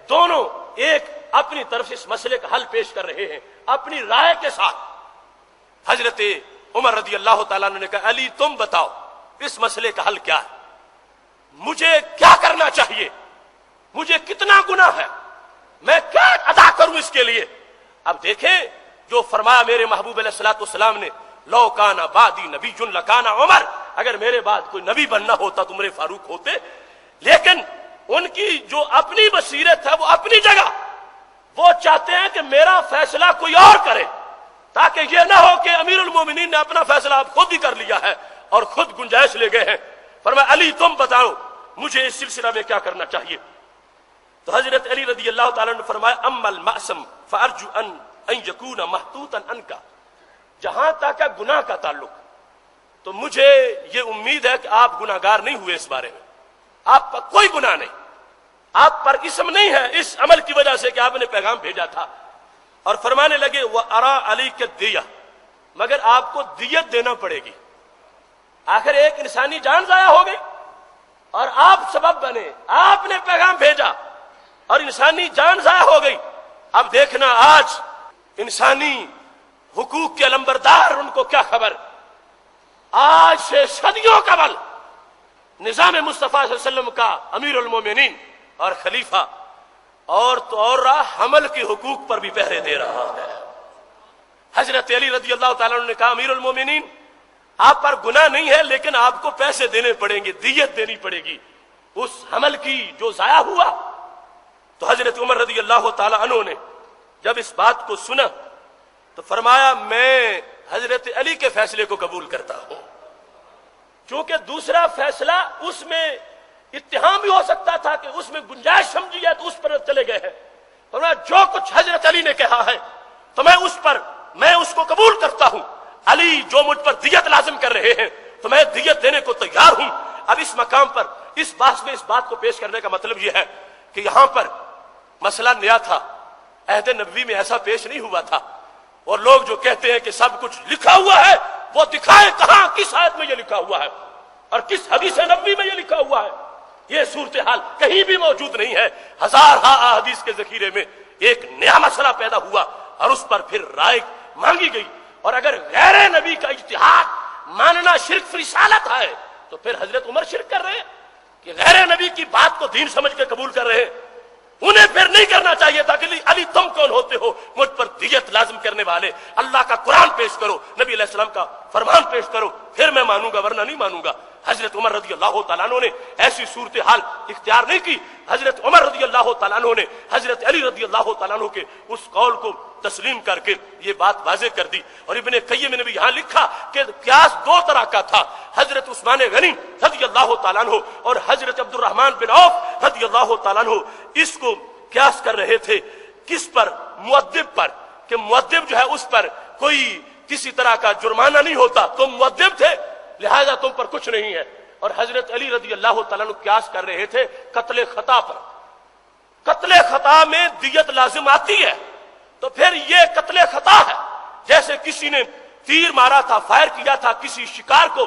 دونوں ایک اپنی طرف سے اس مسئلے کا حل پیش کر رہے ہیں اپنی رائے کے ساتھ. حضرت عمر رضی اللہ تعالیٰ عنہ نے کہا علی تم بتاؤ اس مسئلے کا حل کیا ہے، مجھے کیا کرنا چاہیے، مجھے کتنا گناہ ہے، میں کیا ادا کروں اس کے لیے؟ اب دیکھیں جو فرمایا میرے محبوب علیہ الصلوۃ والسلام نے، لو کان بعدی نبی لکان عمر، اگر میرے بعد کوئی نبی بننا ہوتا تو عمر فاروق ہوتے. لیکن ان کی جو اپنی بصیرت ہے وہ اپنی جگہ، وہ چاہتے ہیں کہ میرا فیصلہ کوئی اور کرے، تاکہ یہ نہ ہو کہ امیر المومنین نے اپنا فیصلہ اب خود ہی کر لیا ہے اور خود گنجائش لے گئے ہیں. فرمایا علی تم بتاؤ مجھے اس سلسلہ میں کیا کرنا چاہیے. تو حضرت علی رضی اللہ تعالیٰ نے فرمایا اما المعصم فارجو ان یکون محطوطا عنک، جہاں تک گناہ کا تعلق تو مجھے یہ امید ہے کہ آپ گناہگار نہیں ہوئے، اس بارے میں آپ پر کوئی گناہ نہیں، آپ پر اسم نہیں ہے اس عمل کی وجہ سے کہ آپ نے پیغام بھیجا تھا. اور فرمانے لگے وَأَرَىٰ عَلَيْكَ الدِّيَةَ، مگر آپ کو دیت دینا پڑے گی. آخر ایک انسانی جان ضائع ہو گئی اور آپ سبب بنے، آپ نے پیغام بھیجا اور انسانی جان ضائع ہو گئی. اب دیکھنا آج انسانی حقوق کے علمبردار ان کو کیا خبر، آج سے صدیوں قبل نظام مصطفیٰ صلی اللہ علیہ وسلم کا امیر المومنین اور خلیفہ اور تو اور رہا حمل کے حقوق پر بھی پہرے دے رہا ہے. حضرت علی رضی اللہ تعالیٰ عنہ نے کہا امیر المومنین آپ پر گناہ نہیں ہے، لیکن آپ کو پیسے دینے پڑیں گے، دیت دینی پڑے گی اس حمل کی جو ضائع ہوا. تو حضرت عمر رضی اللہ تعالیٰ عنہ نے جب اس بات کو سنا تو فرمایا میں حضرت علی کے فیصلے کو قبول کرتا ہوں، چونکہ دوسرا فیصلہ اس میں اتہام بھی ہو سکتا تھا کہ اس میں گنجائش سمجھی ہے تو اس پر چلے گئے ہیں. فرمایا جو کچھ حضرت علی نے کہا ہے تو میں اس کو قبول کرتا ہوں. علی جو مجھ پر دیت لازم کر رہے ہیں تو میں دیت دینے کو تیار ہوں. اب اس مقام پر اس بات کو پیش کرنے کا مطلب یہ ہے کہ یہاں پر مسئلہ نیا تھا، عہد نبوی میں ایسا پیش نہیں ہوا تھا. اور لوگ جو کہتے ہیں کہ سب کچھ لکھا ہوا ہے وہ دکھائے کہاں، کس آیت میں یہ لکھا ہوا ہے اور کس حدیث نبوی میں یہ لکھا ہوا ہے. یہ صورتحال کہیں بھی موجود نہیں ہے. ہزار احادیث کے ذخیرے میں ایک نیا مسئلہ پیدا ہوا اور اس پر پھر رائے مانگی گئی. اور اگر غیر نبی کا اجتہاد ماننا شرک فی رسالت ہے تو پھر حضرت عمر شرک کر رہے ہیں کہ غیر نبی کی بات کو دین سمجھ کے قبول کر رہے ہیں. انہیں پھر نہیں کرنا چاہیے تھا کہ علی تم کون ہوتے ہو مجھ پر دیت لازم کرنے والے؟ اللہ کا قرآن پیش کرو، نبی علیہ السلام کا فرمان پیش کرو، پھر میں مانوں گا ورنہ نہیں مانوں گا۔ حضرت عمر رضی اللہ تعالیٰ عنہ نے ایسی صورتحال اختیار نہیں کی۔ حضرت عمر رضی اللہ تعالیٰ عنہ نے حضرت علی رضی اللہ تعالیٰ عنہ کے اس قول کو تسلیم کر کے یہ بات واضح کر دی۔ اور ابن قیم نے بھی یہاں لکھا کہ قیاس دو طرح کا تھا، حضرت عثمان غنی رضی اللہ تعالیٰ عنہ اور حضرت عبد الرحمن بن عوف رضی اللہ تعالیٰ عنہ اس کو قیاس کر رہے تھے کس پر؟ مؤدب پر، کہ مؤدب جو ہے اس پر کوئی کسی طرح کا جرمانہ نہیں ہوتا، تم مؤدب تھے لہذا تم پر کچھ نہیں ہے۔ اور حضرت علی رضی اللہ تعالیٰ عنہ قیاس کر رہے تھے قتل خطا پر، قتل خطا میں دیت لازم آتی ہے، تو پھر یہ قتل خطا ہے۔ جیسے کسی نے تیر مارا تھا، فائر کیا تھا کسی شکار کو،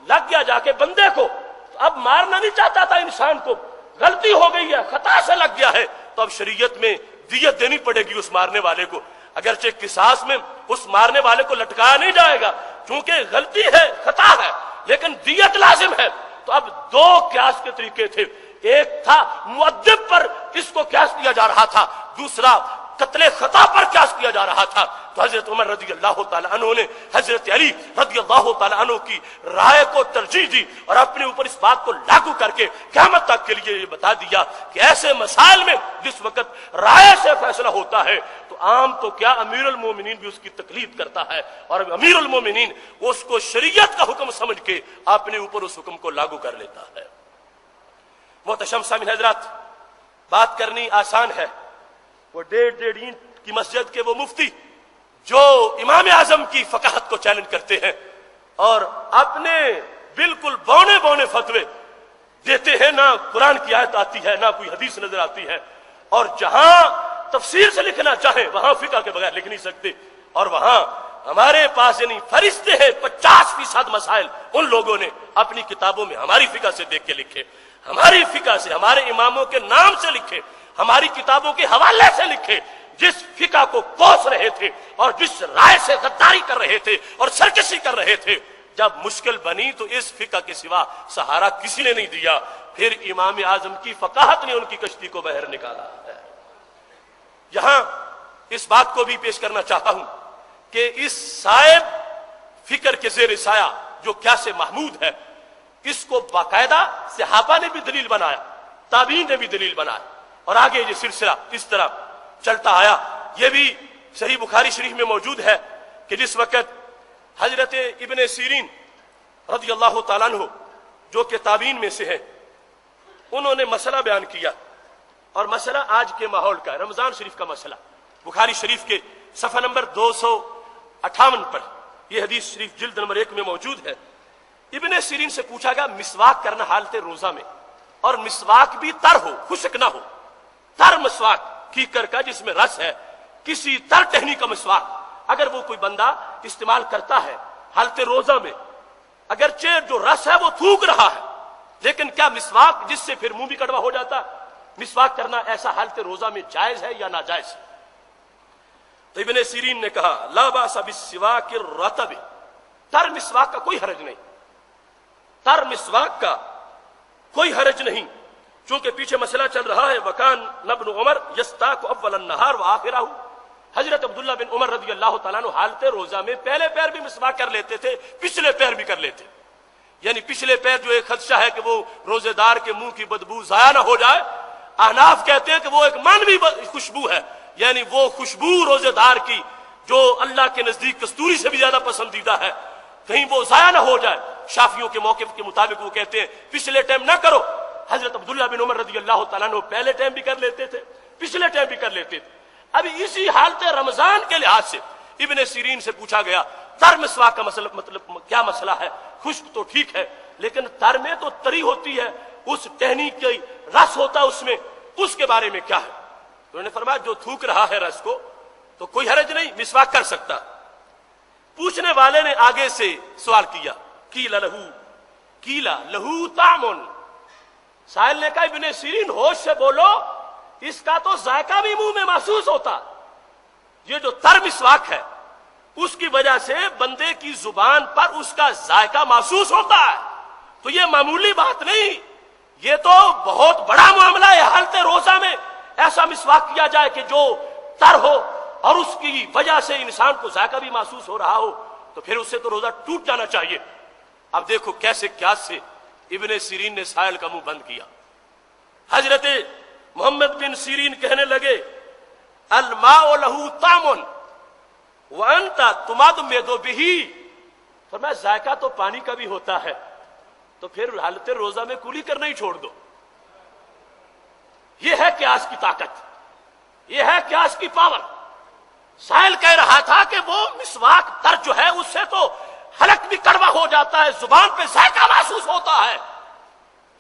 لگ گیا جا کے بندے کو، تو اب مارنا نہیں چاہتا تھا انسان کو، غلطی ہو گئی ہے، خطا سے لگ گیا ہے، تو اب شریعت میں دیت دینی پڑے گی اس مارنے والے کو۔ اگرچہ قصاص میں اس مارنے والے کو لٹکایا نہیں جائے گا کیونکہ غلطی ہے، خطا ہے، لیکن دیت لازم ہے۔ تو اب دو قیاس کے طریقے تھے، ایک تھا مؤدب پر اس کو قیاس کیا جا رہا تھا، دوسرا قتل خطا پر قیاس کیا جا رہا تھا۔ تو حضرت عمر رضی اللہ تعالیٰ عنہ نے حضرت علی رضی اللہ تعالیٰ عنہ کی رائے کو ترجیح دی اور اپنے اوپر اس بات کو لاگو کر کے قیامت تک کے لیے یہ بتا دیا کہ ایسے مسائل میں جس وقت رائے سے فیصلہ ہوتا ہے تو عام تو کیا امیر المومنین بھی اس کی تقلید کرتا ہے، اور امیر المومنین اس کو شریعت کا حکم سمجھ کے اپنے اوپر اس حکم کو لاگو کر لیتا ہے۔ محتشم سامعین حضرات، بات کرنی آسان ہے، وہ 1.5 اینٹ کی مسجد کے وہ مفتی جو امام اعظم کی فقاہت کو چیلنج کرتے ہیں اور اپنے بالکل بونے بونے فتوے دیتے ہیں، نہ قرآن کی آیت آتی ہے نہ کوئی حدیث نظر آتی ہے، اور جہاں تفسیر سے لکھنا چاہیں وہاں فقہ کے بغیر لکھ نہیں سکتے، اور وہاں ہمارے پاس یعنی فرشتے ہیں 50% مسائل ان لوگوں نے اپنی کتابوں میں ہماری فقہ سے دیکھ کے لکھے، ہماری فقہ سے، ہمارے اماموں کے نام سے لکھے، ہماری کتابوں کے حوالے سے لکھے، جس فقہ کو کوس رہے تھے اور جس رائے سے غداری کر رہے تھے اور سرکشی کر رہے تھے، جب مشکل بنی تو اس فقہ کے سوا سہارا کسی نے نہیں دیا، پھر امام اعظم کی فقاہت نے ان کی کشتی کو بحر نکالا ہے۔ یہاں اس بات کو بھی پیش کرنا چاہتا ہوں کہ اس صاحب فکر کے زیر سایہ جو قیاس محمود ہے، اس کو باقاعدہ صحابہ نے بھی دلیل بنایا، تابعین نے بھی دلیل بنایا، اور آگے یہ سلسلہ اس طرح چلتا آیا۔ یہ بھی صحیح بخاری شریف میں موجود ہے کہ جس وقت حضرت ابن سیرین رضی اللہ تعالیٰ عنہ جو کہ تابعین میں سے ہے، انہوں نے مسئلہ بیان کیا، اور مسئلہ آج کے ماحول کا ہے، رمضان شریف کا مسئلہ۔ بخاری شریف کے صفحہ نمبر 258 پر یہ حدیث شریف جلد نمبر 1 میں موجود ہے۔ ابن سیرین سے پوچھا گیا مسواک کرنا حالت روزہ میں، اور مسواک بھی تر ہو، خشک نہ ہو، تر مسواک کیکر کا جس میں رس ہے، کسی تر ٹہنی کا مسواک اگر وہ کوئی بندہ استعمال کرتا ہے حالت روزہ میں، اگرچہ جو رس ہے وہ تھوک رہا ہے، لیکن کیا مسواک جس سے پھر منہ بھی کڑوا ہو جاتا ہے، مسواک کرنا ایسا حالت روزہ میں جائز ہے یا ناجائز ہے؟ تو ابن سیرین نے کہا لا باس بالسواک الرطب، تر مسواک کا کوئی حرج نہیں، تر مسواک کا کوئی حرج نہیں، چونکہ پیچھے مسئلہ چل رہا ہے وکان ابن عمر یستاک اول النہار وآخرہ، حضرت عبداللہ بن عمر رضی اللہ تعالیٰ عنہ حالت روزہ میں پہلے پیر بھی مسواک کر لیتے تھے، پچھلے پیر بھی کر لیتے، یعنی پچھلے پیر جو ایک خدشہ ہے کہ وہ روزے دار کے منہ کی بدبو ضائع نہ ہو جائے، احناف کہتے ہیں کہ وہ ایک مانوی خوشبو ہے، یعنی وہ خوشبو روزے دار کی جو اللہ کے نزدیک کستوری سے بھی زیادہ پسندیدہ ہے، کہیں وہ ضائع نہ ہو جائے۔ شافیوں کے موقف کے مطابق وہ کہتے ہیں پچھلے ٹائم نہ کرو، حضرت عبداللہ بن عمر رضی اللہ تعالیٰ عنہ پہلے ٹائم بھی کر لیتے تھے، پچھلے ٹائم بھی کر لیتے تھے۔ ابھی اسی حالت رمضان کے لحاظ سے ابن سیرین سے پوچھا گیا تر مسواک کا مطلب کیا مسئلہ ہے؟ خشک تو ٹھیک ہے، لیکن تر میں تو تری ہوتی ہے، اس ٹہنی کی رس ہوتا ہے اس میں، اس کے بارے میں کیا ہے؟ انہوں نے فرمایا جو تھوک رہا ہے رس کو تو کوئی حرج نہیں، مسواک کر سکتا۔ پوچھنے والے نے آگے سے سوال کیا کیلا لہو طعم، سائل نے کہا ابن سیرین ہوش سے بولو، اس کا تو ذائقہ بھی منہ میں محسوس ہوتا، یہ جو تر مسواک ہے اس کی وجہ سے بندے کی زبان پر اس کا ذائقہ محسوس ہوتا ہے، تو یہ معمولی بات نہیں، یہ تو بہت بڑا معاملہ ہے حالت روزہ میں، ایسا مسواک کیا جائے کہ جو تر ہو اور اس کی وجہ سے انسان کو ذائقہ بھی محسوس ہو رہا ہو، تو پھر اس سے تو روزہ ٹوٹ جانا چاہیے۔ اب دیکھو کیسے قیاس سے ابن سیرین نے سائل کا منہ بند کیا۔ حضرت محمد بن سیرین کہنے لگے الماء لہو طعم وانت تمادمد بہ، فرمایا ذائقہ تو پانی کا بھی ہوتا ہے، تو پھر حالت روزہ میں کولی کرنا ہی چھوڑ دو۔ یہ ہے قیاس کی طاقت، یہ ہے قیاس کی پاور۔ سائل کہہ رہا تھا کہ وہ مسواک تر جو ہے اس سے تو حلق بھی کڑوا ہو جاتا ہے، زبان پہ ذائقہ محسوس ہوتا ہے۔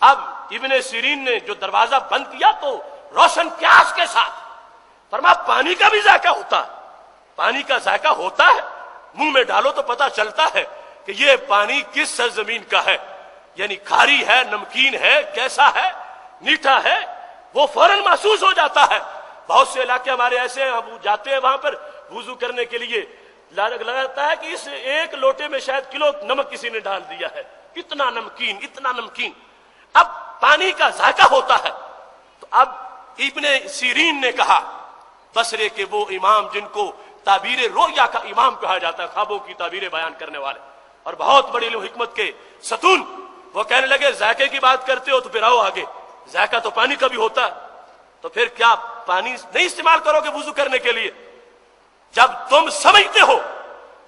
اب ابن سیرین نے جو دروازہ بند کیا تو روشن قیاس کے ساتھ فرمایا پانی کا بھی ذائقہ ہوتا ہے، پانی کا ذائقہ ہوتا ہے، منہ میں ڈالو تو پتہ چلتا ہے کہ یہ پانی کس سرزمین کا ہے، یعنی کھاری ہے، نمکین ہے، کیسا ہے، میٹھا ہے، وہ فوراً محسوس ہو جاتا ہے۔ بہت سے علاقے ہمارے ایسے ہیں، ہم جاتے ہیں وہاں پر وضو کرنے کے لیے، لگتا ہے کہ اس ایک لوٹے میں شاید کلو نمک کسی نے ڈال دیا ہے، اتنا نمکین، اتنا نمکین۔ اب پانی کا ذائقہ ہوتا ہے۔ تو اب ابن سیرین نے کہا، بصرے کے وہ امام جن کو تعبیر رؤیا کا امام کہا جاتا ہے، خوابوں کی تعبیریں بیان کرنے والے اور بہت بڑی علم حکمت کے ستون، وہ کہنے لگے ذائقے کی بات کرتے ہو تو پھر آؤ آگے، ذائقہ تو پانی کا بھی ہوتا ہے، تو پھر کیا پانی نہیں استعمال کرو گے وضو کرنے کے لیے؟ جب تم سمجھتے ہو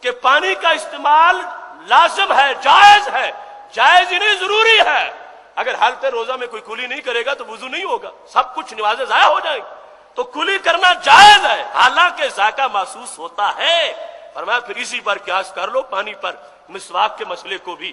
کہ پانی کا استعمال لازم ہے، جائز ہے، جائز ہی نہیں ضروری ہے، اگر حالت روزہ میں کوئی کلی نہیں کرے گا تو وضو نہیں ہوگا، سب کچھ نمازیں ضائع ہو جائیں گی، تو کلی کرنا جائز ہے، حالانکہ ذائقہ محسوس ہوتا ہے۔ فرمایا پھر اسی پر قیاس کر لو، پانی پر۔ مسواک کے مسئلے کو بھی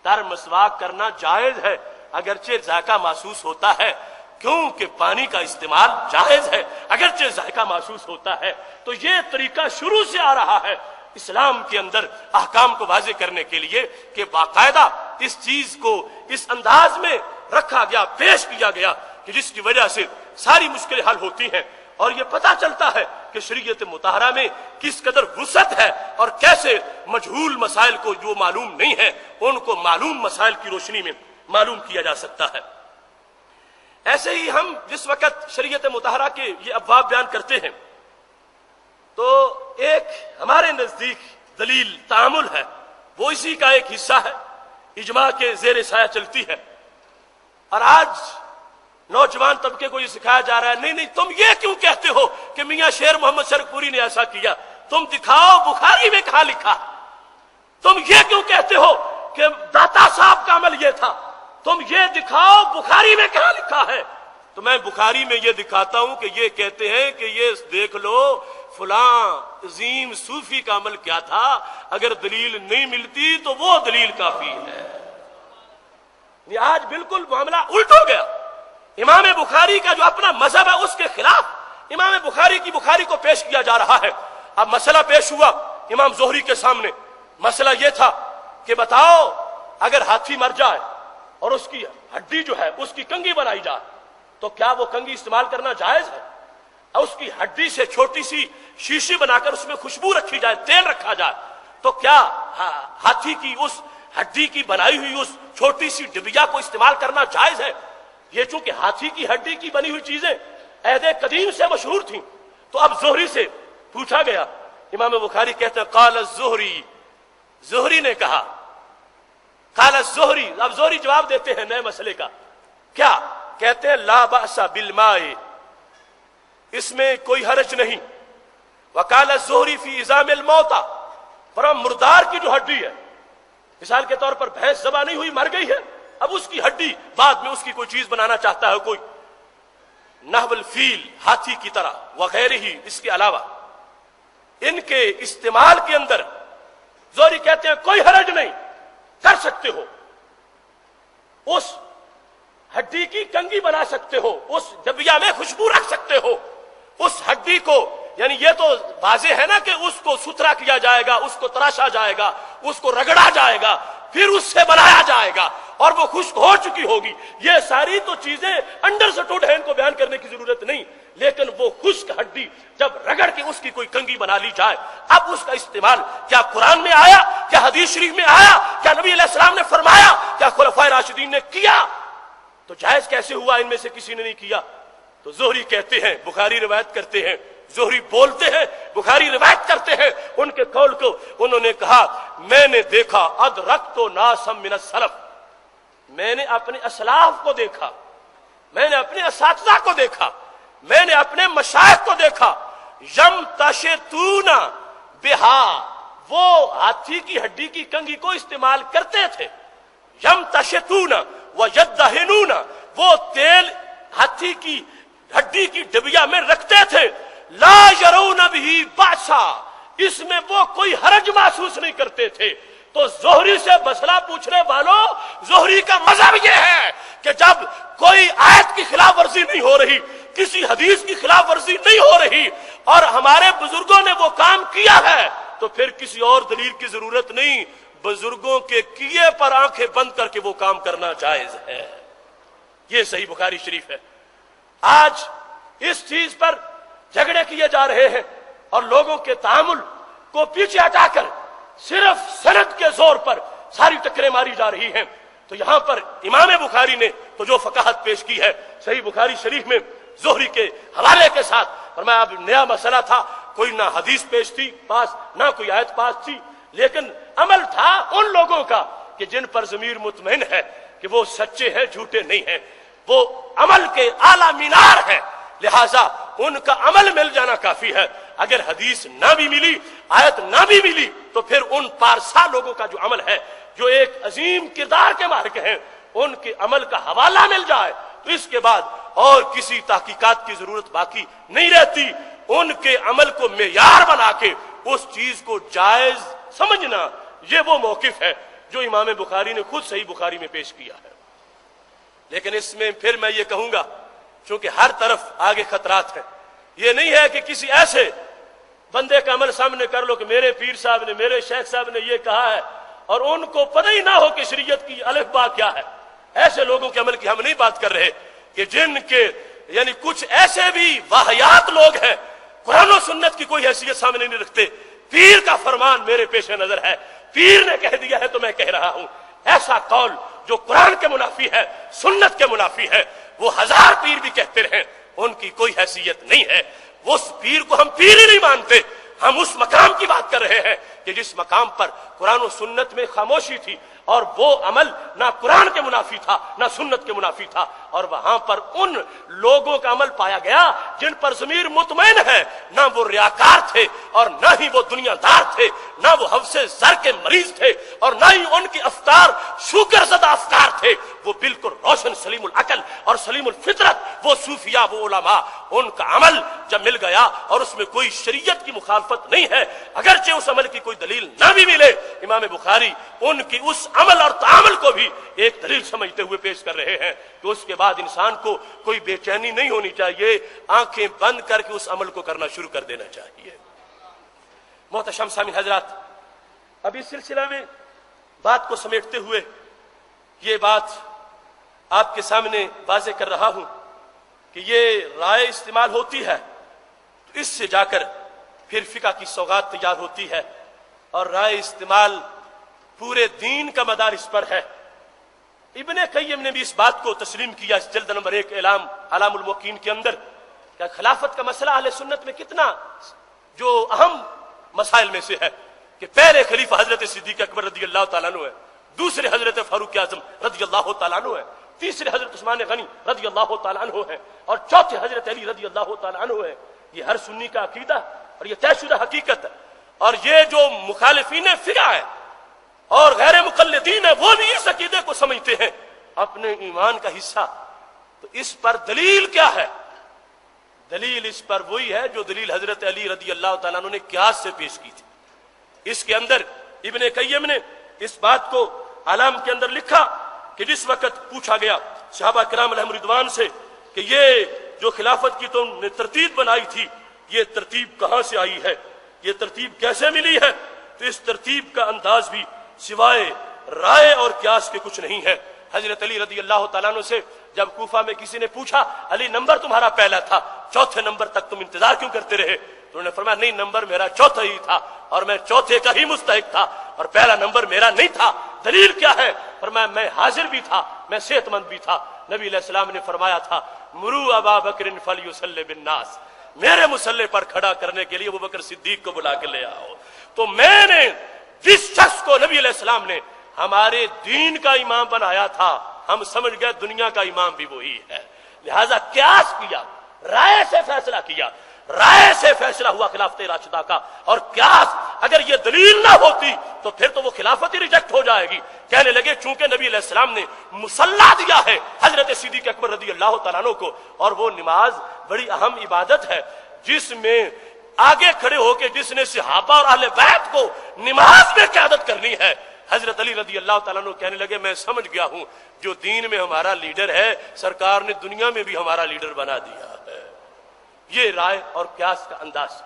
تر مسواک کرنا جائز ہے اگرچہ ذائقہ محسوس ہوتا ہے، کیونکہ پانی کا استعمال جائز ہے اگرچہ ذائقہ محسوس ہوتا ہے۔ تو یہ طریقہ شروع سے آ رہا ہے اسلام کے اندر احکام کو واضح کرنے کے لیے کہ باقاعدہ اس چیز کو اس انداز میں رکھا گیا، پیش کیا گیا کہ جس کی وجہ سے ساری مشکلیں حل ہوتی ہیں، اور یہ پتہ چلتا ہے کہ شریعت مطہرہ میں کس قدر وسعت ہے اور کیسے مجہول مسائل کو جو معلوم نہیں ہے ان کو معلوم مسائل کی روشنی میں معلوم کیا جا سکتا ہے۔ ایسے ہی ہم جس وقت شریعت مطہرہ کے یہ ابواب بیان کرتے ہیں تو ایک ہمارے نزدیک دلیل تعامل ہے، وہ اسی کا ایک حصہ ہے، اجماع کے زیر سایہ چلتی ہے، اور آج نوجوان طبقے کو یہ سکھایا جا رہا ہے نہیں نہیں تم یہ کیوں کہتے ہو کہ میاں شیر محمد شرک پوری نے ایسا کیا، تم دکھاؤ بخاری میں کہاں لکھا، تم یہ کیوں کہتے ہو کہ داتا صاحب کا عمل یہ تھا، تم یہ دکھاؤ بخاری میں کہاں لکھا ہے۔ تو میں بخاری میں یہ دکھاتا ہوں کہ یہ کہتے ہیں کہ یہ دیکھ لو فلاں عظیم صوفی کا عمل کیا تھا، اگر دلیل نہیں ملتی تو وہ دلیل کافی ہے۔ آج بالکل معاملہ الٹ ہو گیا، امام بخاری کا جو اپنا مذہب ہے اس کے خلاف امام بخاری کی بخاری کو پیش کیا جا رہا ہے۔ اب مسئلہ پیش ہوا امام زہری کے سامنے، مسئلہ یہ تھا کہ بتاؤ اگر ہاتھی مر جائے اور اس کی ہڈی جو ہے اس کی کنگھی بنائی جائے تو کیا وہ کنگھی استعمال کرنا جائز ہے؟ اور اس کی ہڈی سے چھوٹی سی شیشی بنا کر اس میں خوشبو رکھی جائے، تیل رکھا جائے، تو کیا ہاتھی کی اس ہڈی کی بنائی ہوئی اس چھوٹی سی ڈبیا کو استعمال کرنا جائز ہے؟ یہ چونکہ ہاتھی کی ہڈی کی بنی ہوئی چیزیں عہد قدیم سے مشہور تھیں، تو اب زہری سے پوچھا گیا، امام بخاری کہتے ہیں قال الزہری، زہری نے کہا، قال الزہری، اب زہری جواب دیتے ہیں نئے مسئلے کا، کیا کہتے ہیں لا بأس بالماء، اس میں کوئی حرج نہیں، وقال الزہری فی عظام الموتى، پر مردار کی جو ہڈی ہے، مثال کے طور پر بھینس ذبح نہیں ہوئی مر گئی ہے، اب اس کی ہڈی بعد میں اس کی کوئی چیز بنانا چاہتا ہے کوئی، نحو الفیل، ہاتھی کی طرح، وغیرہ ہی، اس کے علاوہ ان کے استعمال کے اندر زہری کہتے ہیں کوئی حرج نہیں، کر سکتے ہو، اس ہڈی کی کنگھی بنا سکتے ہو، اس ڈبیا میں خوشبو رکھ سکتے ہو، اس ہڈی کو، یعنی یہ تو واضح ہے نا کہ اس کو ستھرا کیا جائے گا، اس کو تراشا جائے گا، اس کو رگڑا جائے گا، پھر اس سے بنایا جائے گا اور وہ خشک ہو چکی ہوگی، یہ ساری تو چیزیں انڈرسٹوڈ ہیں، ان کو بیان کرنے کی ضرورت نہیں، لیکن وہ خشک ہڈی جب رگڑ کے اس کی کوئی کنگھی بنا لی جائے، اب اس کا استعمال کیا قرآن میں آیا، کیا حدیث شریف میں آیا، کیا نبی علیہ السلام نے فرمایا، کیا خلفائے راشدین نے کیا، تو جائز کیسے ہوا ان میں سے کسی نے نہیں کیا؟ تو زہری کہتے ہیں، بخاری روایت کرتے ہیں، زہری بولتے ہیں، بخاری روایت کرتے ہیں، ان کے قول کو انہوں نے کہا میں نے دیکھا ادرکت ناسا من السلف، میں نے اپنے اسلاف کو دیکھا، میں نے اپنے اساتذہ کو دیکھا، میں نے اپنے مشائخ کو دیکھا، یمتشطون بہا، وہ ہاتھی کی ہڈی کی کنگھی کو استعمال کرتے تھے، یمتشطون ویدہنون، وہ تیل ہاتھی کی ہڈی کی ڈبیا میں رکھتے تھے، لا یرون بہ بأسا، اس میں وہ کوئی حرج محسوس نہیں کرتے تھے۔ تو زہری سے مسئلہ پوچھنے والوں، زہری کا مذہب یہ ہے کہ جب کوئی آیت کی خلاف ورزی نہیں ہو رہی، کسی حدیث کی خلاف ورزی نہیں ہو رہی، اور ہمارے بزرگوں نے وہ کام کیا ہے، تو پھر کسی اور دلیل کی ضرورت نہیں، بزرگوں کے کیے پر آنکھیں بند کر کے وہ کام کرنا جائز ہے۔ یہ صحیح بخاری شریف ہے۔ آج اس چیز پر جھگڑے کیے جا رہے ہیں اور لوگوں کے تعامل کو پیچھے ہٹا کر صرف سند کے زور پر ساری ٹکریں ماری جا رہی ہیں۔ تو یہاں پر امام بخاری نے تو جو فقاہت پیش کی ہے صحیح بخاری شریف میں زہری کے حوالے کے ساتھ، فرمایا اب نیا مسئلہ تھا، کوئی نہ حدیث پیش تھی پاس، نہ کوئی آیت پاس تھی، لیکن عمل تھا ان لوگوں کا کہ جن پر ضمیر مطمئن ہے کہ وہ سچے ہیں، جھوٹے نہیں ہیں، وہ عمل کے اعلیٰ مینار ہیں، لہذا ان کا عمل مل جانا کافی ہے۔ اگر حدیث نہ بھی ملی، آیت نہ بھی ملی، تو پھر ان پارسا لوگوں کا جو عمل ہے، جو ایک عظیم کردار کے مالک ہیں، ان کے عمل کا حوالہ مل جائے تو اس کے بعد اور کسی تحقیقات کی ضرورت باقی نہیں رہتی۔ ان کے عمل کو معیار بنا کے اس چیز کو جائز سمجھنا، یہ وہ موقف ہے جو امام بخاری نے خود صحیح بخاری میں پیش کیا ہے۔ لیکن اس میں پھر میں یہ کہوں گا، چونکہ ہر طرف آگے خطرات ہیں، یہ نہیں ہے کہ کسی ایسے بندے کا عمل سامنے کر لو کہ میرے پیر صاحب نے، میرے شیخ صاحب نے یہ کہا ہے، اور ان کو پتہ ہی نہ ہو کہ شریعت کی الف با کیا ہے۔ ایسے لوگوں کے عمل کی ہم نہیں بات کر رہے کہ جن کے یعنی کچھ ایسے بھی واہیات لوگ ہیں، قرآن و سنت کی کوئی حیثیت سامنے نہیں رکھتے، پیر کا فرمان میرے پیش نظر ہے، پیر نے کہہ دیا ہے تو میں کہہ رہا ہوں۔ ایسا قول جو قرآن کے منافی ہے، سنت کے منافی ہے، وہ ہزار پیر بھی کہتے رہیں، ان کی کوئی حیثیت نہیں ہے۔ اس پیر کو ہم پیر ہی نہیں مانتے، ہم اس مقام کی بات کر رہے ہیں کہ جس مقام پر قرآن و سنت میں خاموشی تھی، اور وہ عمل نہ قرآن کے منافی تھا نہ سنت کے منافی تھا، اور وہاں پر ان لوگوں کا عمل پایا گیا جن پر ضمیر مطمئن ہے، نہ وہ ریاکار تھے اور نہ ہی وہ دنیا دار تھے، نہ وہ حوث زر کے مریض تھے، اور نہ ہی ان کی افکار شوگر زدہ افکار تھے، وہ بالکل روشن سلیم العقل اور سلیم الفطرت، وہ صوفیاء، وہ علماء، ان کا عمل جب مل گیا اور اس میں کوئی شریعت کی مخالفت نہیں ہے، اگرچہ اس عمل کی کوئی دلیل نہ بھی ملے، امام بخاری ان کی اس عمل اور تعامل کو بھی ایک دلیل سمجھتے ہوئے پیش کر رہے ہیں کہ اس کے بعد انسان کو کوئی بے چینی نہیں ہونی چاہیے، آنکھیں بند کر کے اس عمل کو کرنا شروع کر دینا چاہیے۔ محترم سامعین حضرات، اب اس سلسلہ میں بات کو سمیٹتے ہوئے یہ بات آپ کے سامنے واضح کر رہا ہوں کہ یہ رائے استعمال ہوتی ہے تو اس سے جا کر پھر فقہ کی سوغات تیار ہوتی ہے، اور رائے استعمال پورے دین کا مدار اس پر ہے۔ ابن قیم نے بھی اس بات کو تسلیم کیا اس جلد نمبر 1 اعلام الموقعین کے اندر کہ خلافت کا مسئلہ اہل سنت میں کتنا جو اہم مسائل میں سے ہے کہ پہلے خلیفہ حضرت صدیق اکبر رضی اللہ تعالیٰ عنہ ہے، دوسرے حضرت فاروق اعظم رضی اللہ تعالیٰ عنہ ہے، تیسرے حضرت عثمان غنی رضی اللہ تعالیٰ عنہ ہے، اور چوتھے حضرت علی رضی اللہ تعالیٰ عنہ ہے۔ یہ ہر سنی کا عقیدہ اور یہ طے شدہ حقیقت ہے، اور یہ جو مخالفین فقہ ہے اور غیر مقلدین ہیں وہ بھی اس عقیدے کو سمجھتے ہیں اپنے ایمان کا حصہ۔ تو اس پر دلیل کیا ہے؟ دلیل اس پر وہی ہے جو دلیل حضرت علی رضی اللہ تعالیٰ عنہ نے قیاس سے پیش کی تھی۔ اس کے اندر ابن قیم نے اس بات کو علام کے اندر لکھا کہ جس وقت پوچھا گیا صحابہ کرام علیہم رضوان سے کہ یہ جو خلافت کی تم نے ترتیب بنائی تھی، یہ ترتیب کہاں سے آئی ہے، یہ ترتیب کیسے ملی ہے؟ تو اس ترتیب کا انداز بھی سوائے رائے اور قیاس کے کچھ نہیں ہے۔ حضرت علی رضی اللہ تعالیٰ عنہ سے جب کوفہ میں کسی نے پوچھا علی نمبر تمہارا پہلا تھا، چوتھے نمبر تک تم انتظار کیوں کرتے رہے؟ تو انہوں نے فرمایا نہیں، نمبر میرا چوتھا ہی تھا اور میں چوتھے کا ہی مستحق تھا اور پہلا نمبر میرا نہیں تھا۔ دلیل کیا ہے؟ فرمایا میں حاضر بھی تھا، میں صحت مند بھی تھا۔ نبی علیہ السلام نے فرمایا تھا مرو ابا بکر فلیصلی بالناس، میرے مصلی پر کھڑا کرنے کے لیے ابو بکر صدیق کو بلا کے لے آؤ۔ تو میں نے جس شخص کو نبی علیہ السلام نے ہمارے دین کا امام بنایا تھا، ہم سمجھ گئے دنیا کا امام بھی وہی ہے، لہذا قیاس کیا، رائے سے فیصلہ کیا، رائے سے فیصلہ ہوا خلافت راشدہ کا، اور قیاس اگر یہ دلیل نہ ہوتی تو پھر تو وہ خلافت ہی ریجیکٹ ہو جائے گی۔ کہنے لگے چونکہ نبی علیہ السلام نے مصلی دیا ہے حضرت صدیق اکبر رضی اللہ تعالیٰ عنہ کو، اور وہ نماز بڑی اہم عبادت ہے جس میں آگے کھڑے ہو کے جس نے صحابہ اور اہل بیت کو نماز میں قیادت کرنی ہے، حضرت علی رضی اللہ تعالیٰ عنہ کہنے لگے میں سمجھ گیا ہوں جو دین میں ہمارا لیڈر ہے سرکار نے دنیا میں بھی ہمارا لیڈر بنا دیا ہے۔ یہ رائے اور قیاس کا انداز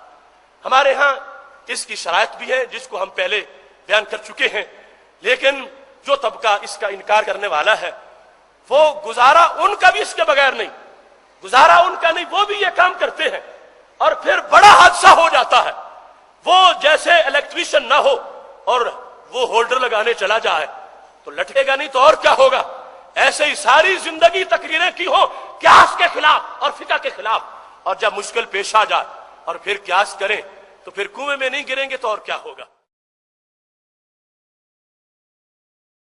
ہمارے ہاں اس کی شرائط بھی ہے جس کو ہم پہلے بیان کر چکے ہیں، لیکن جو طبقہ اس کا انکار کرنے والا ہے وہ گزارا ان کا بھی اس کے بغیر نہیں، گزارا ان کا نہیں، وہ بھی یہ کام کرتے ہیں اور پھر بڑا حادثہ ہو جاتا ہے۔ وہ جیسے الیکٹریشین نہ ہو اور وہ ہولڈر لگانے چلا جائے تو لٹکے گا نہیں تو اور کیا ہوگا، ایسے ہی ساری زندگی تقریریں کی ہو قیاس کے خلاف اور فقہ کے خلاف، اور جب مشکل پیش آ جائے اور پھر قیاس کریں تو پھر کنویں میں نہیں گریں گے تو اور کیا ہوگا۔